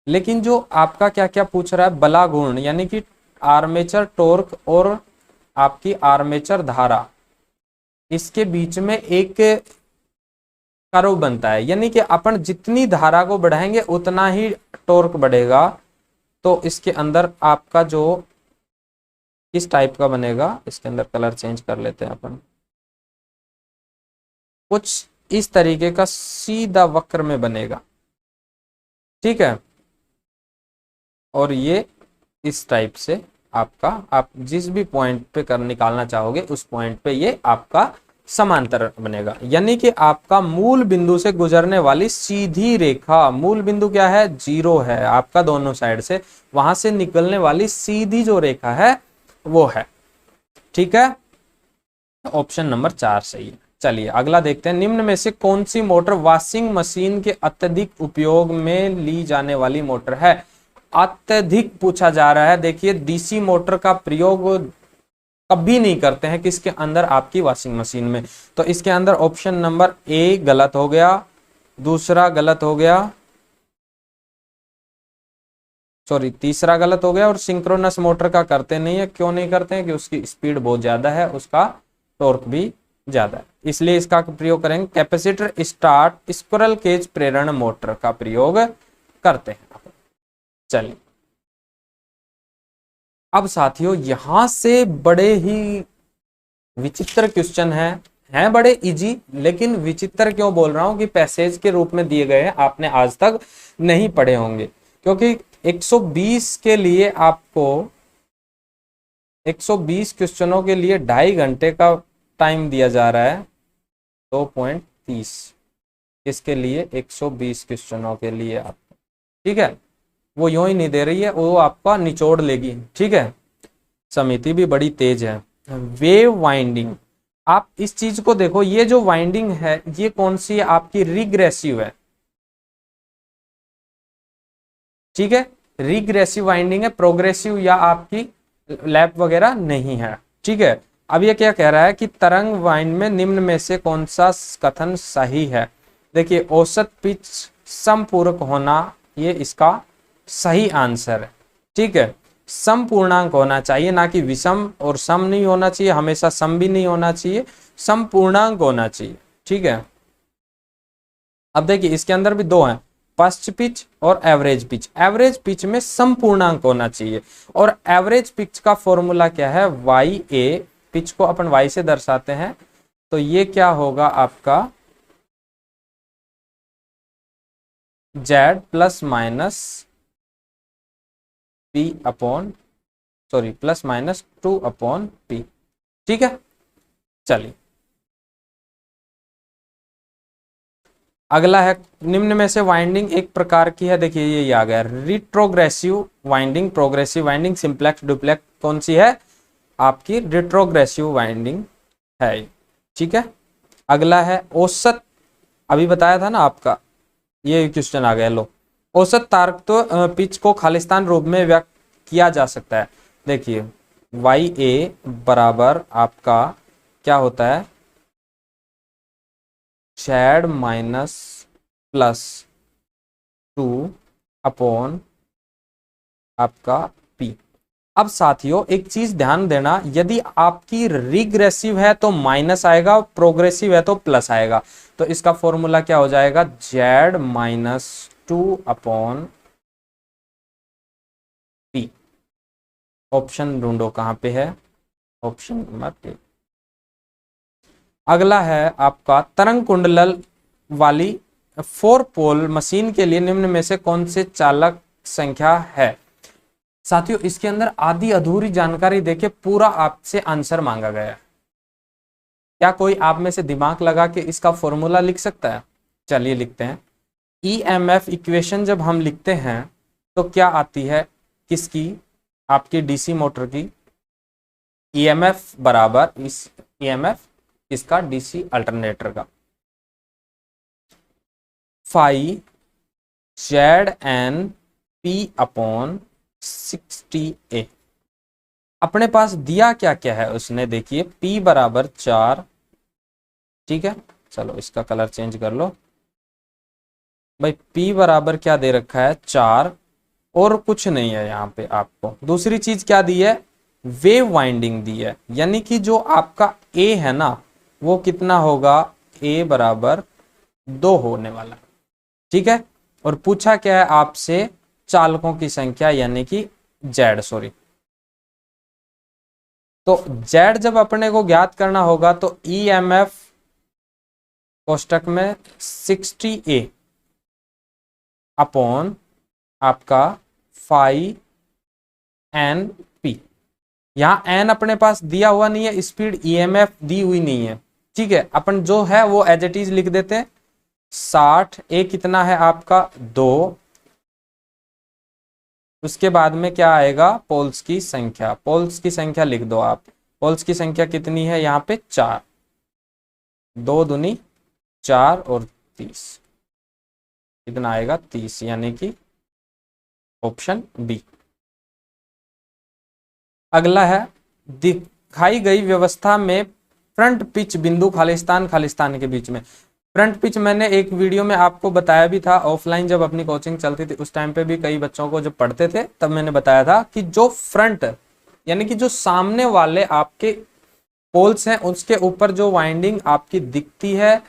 लेकिन जो आपका क्या क्या पूछ रहा है, बलागुण यानी कि आर्मेचर टॉर्क और आपकी आर्मेचर धारा, इसके बीच में एक कर्व बनता है, यानी कि अपन जितनी धारा को बढ़ाएंगे उतना ही टॉर्क बढ़ेगा। तो इसके अंदर आपका जो किस टाइप का बनेगा, इसके अंदर कलर चेंज कर लेते हैं अपन, कुछ इस तरीके का सीधा वक्र में बनेगा। ठीक है, और ये इस टाइप से आपका, आप जिस भी पॉइंट पे कर निकालना चाहोगे उस पॉइंट पे ये आपका समांतर बनेगा। यानी कि आपका मूल बिंदु से गुजरने वाली सीधी रेखा, मूल बिंदु क्या है, 0 है आपका दोनों साइड से, वहां से निकलने वाली सीधी जो रेखा है वो है। ठीक है, ऑप्शन नंबर 4 सही है। चलिए अगला देखते हैं, निम्न में से कौन सी मोटर वॉशिंग मशीन के अत्यधिक उपयोग में ली जाने वाली मोटर है। अत्यधिक पूछा जा रहा है। देखिए, डीसी मोटर का प्रयोग कभी नहीं करते हैं किसके अंदर, आपकी वॉशिंग मशीन में। तो इसके अंदर ऑप्शन नंबर ए गलत हो गया, दूसरा गलत हो गया, सॉरी तीसरा गलत हो गया। और सिंक्रोनस मोटर का करते नहीं है, क्यों नहीं करते हैं कि उसकी स्पीड बहुत ज्यादा है, उसका टॉर्क भी ज्यादा है, इसलिए इसका प्रयोग करेंगे। कैपेसिटर स्टार्ट स्क्विरल केज प्रेरण मोटर का प्रयोग करते हैं। चलिए अब साथियों यहां से बड़े ही विचित्र क्वेश्चन है बड़े इजी, लेकिन विचित्र क्यों बोल रहा हूं कि पैसेज के रूप में दिए गए हैं, आपने आज तक नहीं पढ़े होंगे, क्योंकि 120 के लिए आपको 120 क्वेश्चनों के लिए 2.5 घंटे का टाइम दिया जा रहा है। 2.30 इसके लिए 120 क्वेश्चनों के लिए आपको, ठीक है, वो यूं ही नहीं दे रही है, वो आपका निचोड़ लेगी, ठीक है। समिति भी बड़ी तेज है। वेव वाइंडिंग, आप इस चीज को देखो, ये जो वाइंडिंग है ये कौन सी है, आपकी रिग्रेसिव है, ठीक है, रिग्रेसिव वाइंडिंग है, प्रोग्रेसिव या आपकी लैप वगैरह नहीं है, ठीक है। अब ये क्या कह रहा है कि तरंग वाइंड में निम्न में से कौन सा कथन सही है। देखिए औसत पिच समपूरक होना, ये इसका सही आंसर है, ठीक है। समपूर्णांक होना चाहिए, ना कि विषम, और सम नहीं होना चाहिए, हमेशा सम भी नहीं होना चाहिए, समपूर्णांक होना चाहिए, ठीक है। अब देखिए इसके अंदर भी दो हैं, फर्स्ट पिच और एवरेज पिच। एवरेज पिच में समपूर्णांक होना चाहिए, और एवरेज पिच का फॉर्मूला क्या है, वाई ए, पिच को अपन वाई से दर्शाते हैं, तो ये क्या होगा आपका Z plus minus P upon, sorry plus minus 2 upon P, ठीक है। चलिए अगला है, निम्न में से वाइंडिंग एक प्रकार की है, देखिए ये आ गया retrogressive winding, progressive winding, simplex duplex, कौन सी है आपकी रिट्रोग्रेसिव वाइंडिंग है, ठीक है। अगला है औसत, अभी बताया था ना आपका, ये क्वेश्चन आ गया, लो औसत तारक तो पिच को खालिस्तान रूप में व्यक्त किया जा सकता है। देखिए वाई ए बराबर आपका क्या होता है, जेड माइनस प्लस 2 अपॉन आपका पी। अब साथियों एक चीज ध्यान देना, यदि आपकी रिग्रेसिव है तो माइनस आएगा, प्रोग्रेसिव है तो प्लस आएगा, तो इसका फॉर्मूला क्या हो जाएगा, Z minus 2 upon P. Option ढूंढो कहां पे है, ऑप्शन नंबर ए। अगला है आपका तरंग कुंडल वाली 4 पोल मशीन के लिए निम्न में से कौन से चालक संख्या है। साथियों इसके अंदर आधी अधूरी जानकारी देके पूरा आपसे आंसर मांगा गया है, क्या कोई आप में से दिमाग लगा के इसका फॉर्मूला लिख सकता है। चलिए लिखते हैं। ईएमएफ इक्वेशन जब हम लिखते हैं तो क्या आती है, किसकी, आपकी डीसी मोटर की। ईएमएफ बराबर इस ईएमएफ इसका डीसी अल्टरनेटर का, phi Z N P upon 60A। अपने पास दिया क्या क्या है उसने, देखिए P बराबर 4, ठीक है, चलो इसका कलर चेंज कर लो भाई। P बराबर क्या दे रखा है 4, और कुछ नहीं है यहाँ पे आपको। दूसरी चीज क्या दी है, वेव वाइंडिंग दी है, यानी कि जो आपका A है ना वो कितना होगा, A बराबर 2 होने वाला, ठीक है। और पूछा क्या है आपसे, चालकों की संख्या यानी कि जेड, सॉरी, तो जेड जब अपने को ज्ञात करना होगा तो ईएमएफ कोष्टक में 60A अपॉन आपका 5NP। यहां एन अपने पास दिया हुआ नहीं है, स्पीड ईएमएफ दी हुई नहीं है, ठीक है। अपन जो है वो एज इट इज लिख देते हैं 60, ए कितना है आपका 2, उसके बाद में क्या आएगा, पोल्स की संख्या, पोल्स की संख्या लिख दो आप। पोल्स की संख्या कितनी है यहाँ पे 4, 2 दूनी 4 और 30, कितना आएगा 30, यानी कि ऑप्शन बी। अगला है, दिखाई गई व्यवस्था में फ्रंट पिच बिंदु खालिस्तान खालिस्तान के बीच में। फ्रंट पिच मैंने एक वीडियो में आपको बताया भी था, ऑफलाइन जब अपनी कोचिंग चलती थी उस टाइम पे भी कई बच्चों को जब पढ़ते थे तब मैंने बताया था कि जो फ्रंट यानी कि जो सामने वाले आपके पोल्स हैं उसके ऊपर जो वाइंडिंग आपकी दिखती है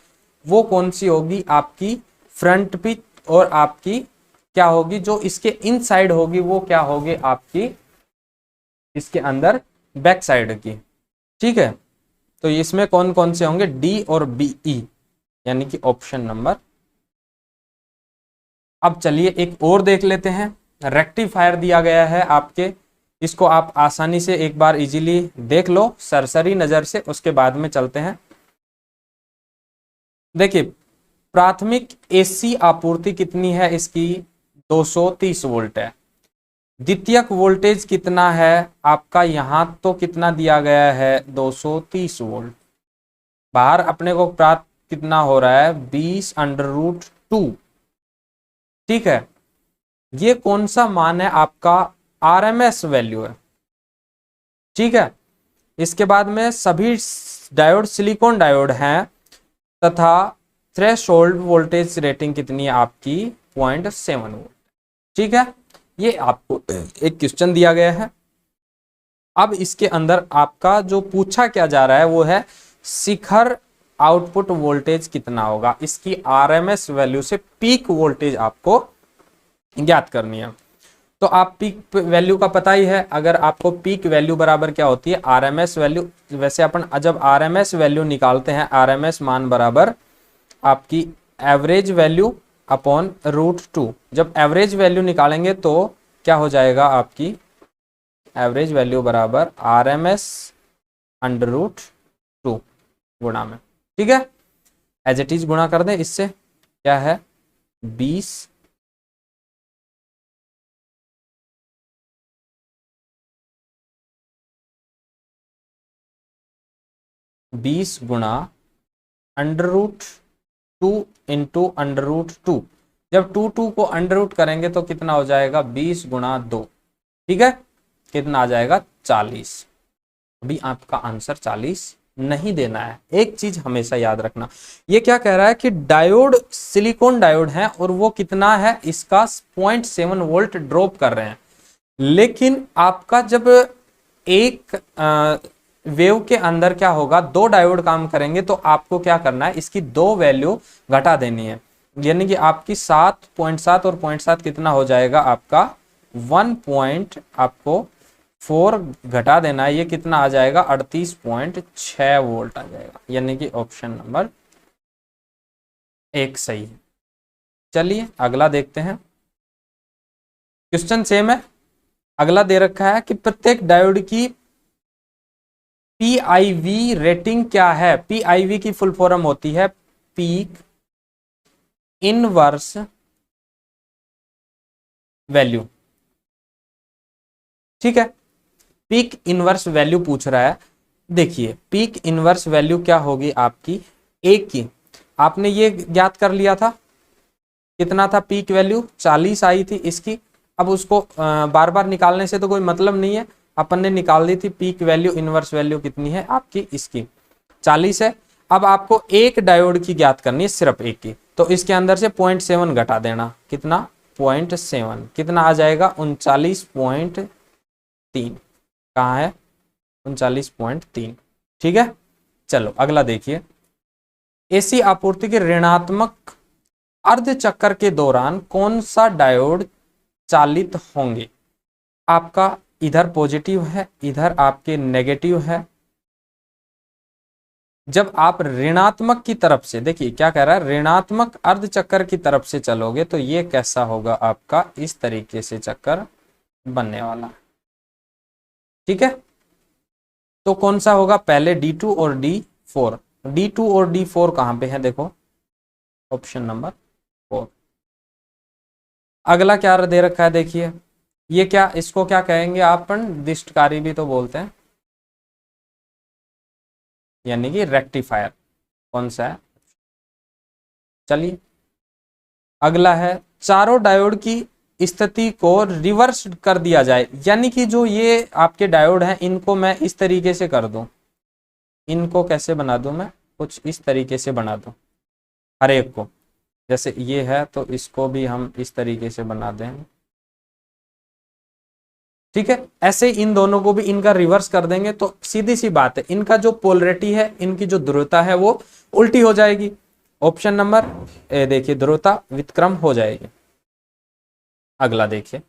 वो कौन सी होगी, आपकी फ्रंट पिच, और आपकी क्या होगी जो इसके इनसाइड होगी वो क्या होगी, आपकी इसके अंदर बैक साइड की। ठीक है, तो इसमें कौन कौन से होंगे, डी और बी ई, यानी कि ऑप्शन नंबर। अब चलिए एक और देख लेते हैं, रेक्टिफायर दिया गया है आपके, इसको आप आसानी से एक बार इजीली देख लो सरसरी नजर से, उसके बाद में चलते हैं। देखिए प्राथमिक एसी आपूर्ति कितनी है इसकी, 230 वोल्ट है। द्वितीयक वोल्टेज कितना है आपका, यहां तो कितना दिया गया है 230 वोल्ट। बाहर अपने को प्राप्त कितना हो रहा है 20√2। ठीक है, ये कौन सा मान है आपका, आरएमएस वैल्यू है। ठीक है, इसके बाद में सभी डायोड सिलिकॉन डायोड हैं तथा थ्रेशोल्ड वोल्टेज रेटिंग कितनी है आपकी 0.7 वोल्ट। ठीक है, ये आपको एक क्वेश्चन दिया गया है। अब इसके अंदर आपका जो पूछा क्या जा रहा है वो है शिखर आउटपुट वोल्टेज कितना होगा, इसकी आरएमएस वैल्यू से पीक वोल्टेज आपको ज्ञात करनी है। तो आप पीक वैल्यू का पता ही है, अगर आपको पीक वैल्यू बराबर क्या होती है, आरएमएस वैल्यू। वैसे अपन जब आरएमएस वैल्यू निकालते हैं, आरएमएस मान बराबर आपकी एवरेज वैल्यू अपॉन √2। जब एवरेज वैल्यू निकालेंगे तो क्या हो जाएगा, आपकी एवरेज वैल्यू बराबर आरएमएस √2 गुणा में। ठीक है, एज इट इज गुणा कर दें इससे, क्या है 20 गुणा √2 इंटू √2। जब 2 को अंडर रूट करेंगे तो कितना हो जाएगा 20 गुणा 2। ठीक है, कितना आ जाएगा 40। अभी आपका आंसर 40 नहीं देना है। एक चीज हमेशा याद रखना, ये क्या कह रहा है कि डायोड सिलिकॉन डायोड है और वो कितना है, इसका 0.7 वोल्ट ड्रॉप कर रहे हैं। लेकिन आपका जब एक वेव के अंदर क्या होगा, दो डायोड काम करेंगे तो आपको क्या करना है, इसकी दो वैल्यू घटा देनी है। यानी कि आपकी 7.7 और 0.7 कितना हो जाएगा आपका 1 आपको 4 घटा देना है, ये कितना आ जाएगा 38.6 वोल्ट आ जाएगा। यानी कि ऑप्शन नंबर 1 सही है। चलिए अगला देखते हैं, क्वेश्चन सेम है। अगला दे रखा है कि प्रत्येक डायोड की पीआईवी रेटिंग क्या है। पीआईवी की फुल फॉर्म होती है पीक इनवर्स वैल्यू। ठीक है, पीक इनवर्स वैल्यू पूछ रहा है। देखिए पीक इनवर्स वैल्यू क्या होगी आपकी, एक की आपने ये ज्ञात कर लिया था, कितना था पीक वैल्यू 40 आई थी इसकी। अब उसको बार बार निकालने से तो कोई मतलब नहीं है, अपन ने निकाल दी थी पीक वैल्यू, इनवर्स वैल्यू कितनी है आपकी, इसकी 40 है। अब आपको एक डायोड की ज्ञात करनी है, सिर्फ एक की, तो इसके अंदर से 0.7 घटा देना, कितना 0.7, कितना आ जाएगा 39.3। कहाँ है 39.3। ठीक है, चलो अगला देखिए, एसी आपूर्ति के ऋणात्मक अर्धचक्र के दौरान कौन सा डायोड चालित होंगे। आपका इधर पॉजिटिव है, इधर आपके नेगेटिव है। जब आप ऋणात्मक की तरफ से, देखिए क्या कह रहा है, ऋणात्मक अर्धचक्र की तरफ से चलोगे तो ये कैसा होगा आपका, इस तरीके से चक्कर बनने वाला। ठीक है, तो कौन सा होगा पहले, D2 और D4। D2 और D4 कहां पे है, देखो ऑप्शन नंबर 4। अगला क्या दे रखा है, देखिए ये क्या, इसको क्या कहेंगे अपन, दिष्टकारी भी तो बोलते हैं, यानी कि रेक्टिफायर। कौन सा है, चलिए अगला है, चारों डायोड की स्थिति को रिवर्स कर दिया जाए। यानी कि जो ये आपके डायोड हैं इनको मैं इस तरीके से कर दूं, इनको कैसे बना दूं मैं, कुछ इस तरीके से बना दूं। हर एक को। जैसे ये है तो इसको भी हम इस तरीके से बना देंगे, ठीक है। ऐसे इन दोनों को भी इनका रिवर्स कर देंगे तो सीधी सी बात है, इनका जो पोलरिटी है, इनकी जो ध्रुवता है वो उल्टी हो जाएगी। ऑप्शन नंबर देखिए, ध्रुवता व्युत्क्रम हो जाएगी। अगला देखिए,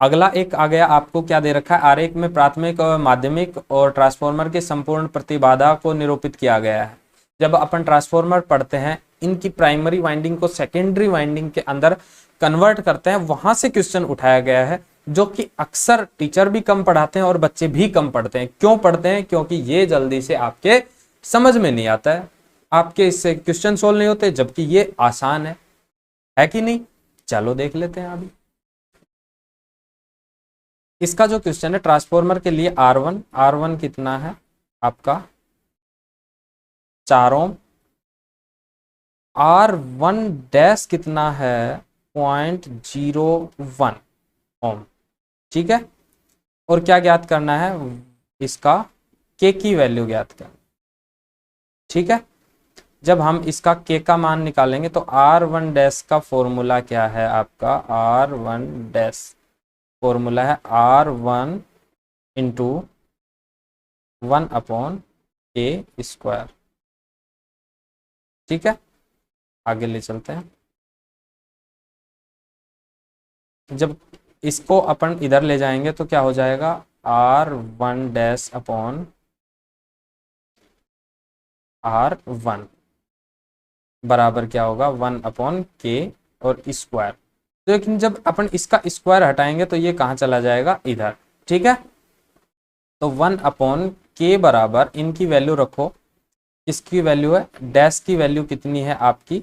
अगला एक आ गया, आपको क्या दे रखा है, आरेख में प्राथमिक और माध्यमिक और ट्रांसफार्मर के संपूर्ण प्रतिबाधा को निरूपित किया गया है। जब अपन ट्रांसफार्मर पढ़ते हैं, इनकी प्राइमरी वाइंडिंग को सेकेंडरी वाइंडिंग के अंदर कन्वर्ट करते हैं, वहां से क्वेश्चन उठाया गया है, जो कि अक्सर टीचर भी कम पढ़ाते हैं और बच्चे भी कम पढ़ते हैं। क्यों पढ़ते हैं? क्योंकि ये जल्दी से आपके समझ में नहीं आता है, आपके इससे क्वेश्चन सोल्व नहीं होते, जबकि ये आसान है कि नहीं। चलो देख लेते हैं अभी इसका जो क्वेश्चन है, ट्रांसफार्मर के लिए R1 कितना है आपका 4 ओम, R1 डैश कितना है 0.01 ओम, ठीक है। और क्या ज्ञात करना है, इसका K की वैल्यू ज्ञात करना, ठीक है। जब हम इसका K का मान निकालेंगे तो R1 डैश का फॉर्मूला क्या है आपका, R1 डैश फॉर्मूला है R1 इंटू 1/A², ठीक है। आगे ले चलते हैं। जब इसको अपन इधर ले जाएंगे तो क्या हो जाएगा, R1 डैश अपॉन R1 बराबर क्या होगा 1/K और स्क्वायर। तो लेकिन जब अपन इसका स्क्वायर हटाएंगे तो ये कहाँ चला जाएगा, इधर, ठीक है। तो 1/K बराबर, इनकी वैल्यू रखो, इसकी वैल्यू है, डैश की वैल्यू कितनी है आपकी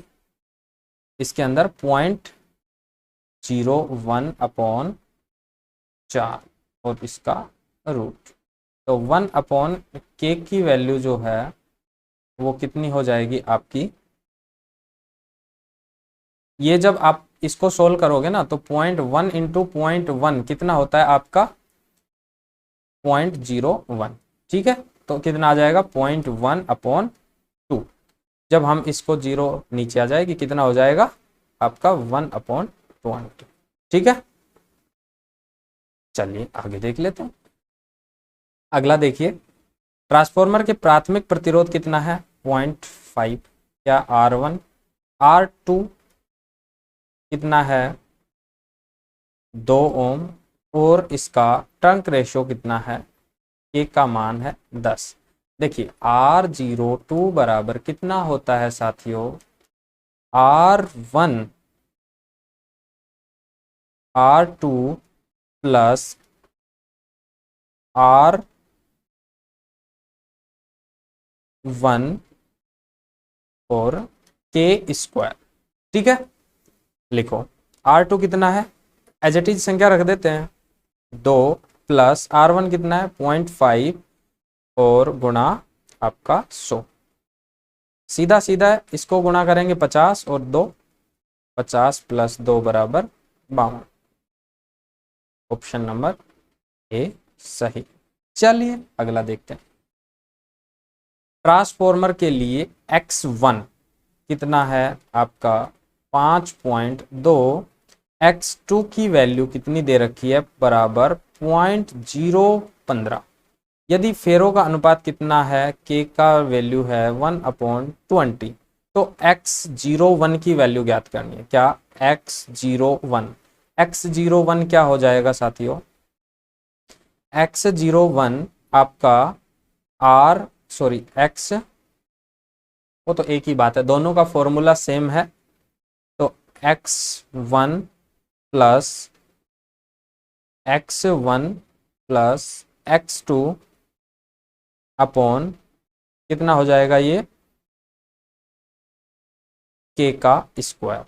इसके अंदर 0.01/4 और इसका रूट। तो 1/K की वैल्यू जो है वो कितनी हो जाएगी आपकी, ये जब आप इसको सोल्व करोगे ना तो 0.1 इंटू 0.1 कितना होता है आपका 0.01, ठीक है। तो कितना आ जाएगा 0.1/2। जब हम इसको 0 नीचे आ जाएगी, कितना हो जाएगा आपका 1/20, ठीक है। चलिए आगे देख लेते हैं। अगला देखिए, ट्रांसफार्मर के प्राथमिक प्रतिरोध कितना है 0.5, क्या R1, R2 कितना है 2 ओम और इसका टर्न रेशियो कितना है, K का मान है 10। देखिए R02 बराबर कितना होता है साथियों, R1 R2 प्लस R1 और K², ठीक है। लिखो R2 कितना है, एज इट इज संख्या रख देते हैं 2 प्लस R1 कितना है 0.5 और गुणा आपका 100, सीधा सीधा है, इसको गुणा करेंगे 50 और 2, 50 प्लस 2 बराबर 52। ऑप्शन नंबर ए सही। चलिए अगला देखते हैं। ट्रांसफार्मर के लिए X1 कितना है आपका 5.2, X2 की वैल्यू कितनी दे रखी है बराबर 0.015। यदि फेरो का अनुपात कितना है, K का वैल्यू है 1/20, तो X01 की वैल्यू ज्ञात करनी है। क्या X01 क्या हो जाएगा साथियों, X01 आपका X, वो तो एक ही बात है, दोनों का फॉर्मूला सेम है। तो X1 प्लस X2 अपॉन कितना हो जाएगा ये K का स्क्वायर।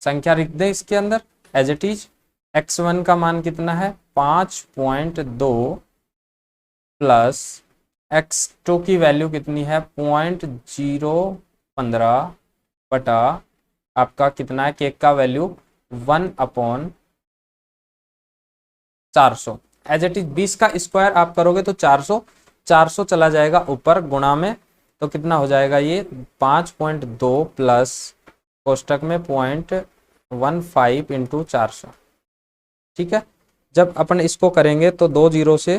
संख्या लिख दें इसके अंदर एज इट इज। X1 का मान कितना है 5.2 प्लस X2 की वैल्यू कितनी है 0.015 बटा आपका कितना है, केक का वैल्यू 1/400। एज इट इज 20 का स्क्वायर आप करोगे तो 400 चला जाएगा ऊपर गुणा में, तो कितना हो जाएगा ये 5.2 प्लस कोष्टक में 0.15 इंटू 400। ठीक है, जब अपन इसको करेंगे तो 2 जीरो से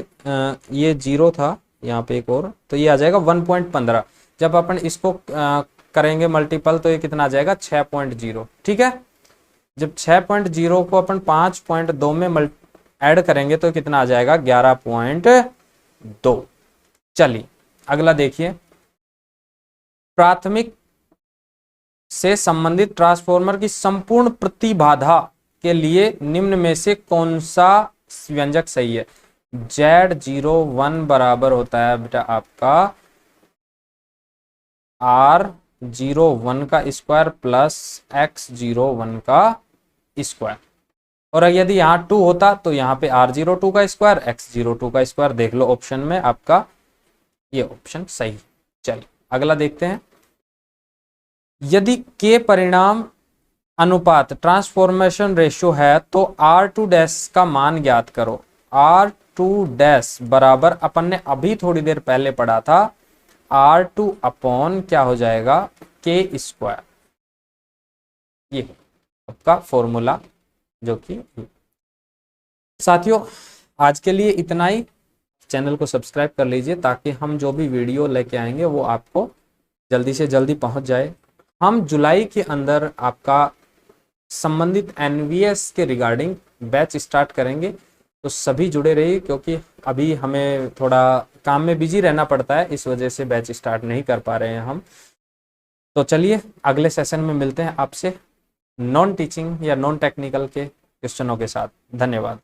ये जीरो था यहाँ पे एक और, तो ये आ जाएगा 1.15। जब अपन इसको करेंगे मल्टीपल तो ये कितना आ जाएगा 6.0। ठीक है, जब 6.0 को अपन 5.2 में ऐड करेंगे तो कितना आ जाएगा 11.2। चलिए अगला देखिए, प्राथमिक से संबंधित ट्रांसफॉर्मर की संपूर्ण प्रतिबाधा के लिए निम्न में से कौन सा व्यंजक सही है। Z01 बराबर होता है बेटा आपका R01 का स्क्वायर प्लस X01 का स्क्वायर, और यदि यहाँ 2 होता तो यहाँ पे R02 का स्क्वायर X02 का स्क्वायर। देख लो ऑप्शन में आपका ये ऑप्शन सही। चलिए अगला देखते हैं, यदि के परिणाम अनुपात ट्रांसफॉर्मेशन रेशियो है तो R2 डैश का मान ज्ञात करो। R2 डैश बराबर अपन ने अभी थोड़ी देर पहले पढ़ा था R2 अपॉन क्या हो जाएगा के स्क्वायर, ये आपका फॉर्मूला जो कि। साथियों आज के लिए इतना ही, चैनल को सब्सक्राइब कर लीजिए ताकि हम जो भी वीडियो लेके आएंगे वो आपको जल्दी से जल्दी पहुंच जाए। हम जुलाई के अंदर आपका संबंधित एनवीएस के रिगार्डिंग बैच स्टार्ट करेंगे, तो सभी जुड़े रहिए क्योंकि अभी हमें थोड़ा काम में बिजी रहना पड़ता है, इस वजह से बैच स्टार्ट नहीं कर पा रहे हैं हम। तो चलिए अगले सेशन में मिलते हैं आपसे नॉन टीचिंग या नॉन टेक्निकल के क्वेश्चनों के साथ। धन्यवाद।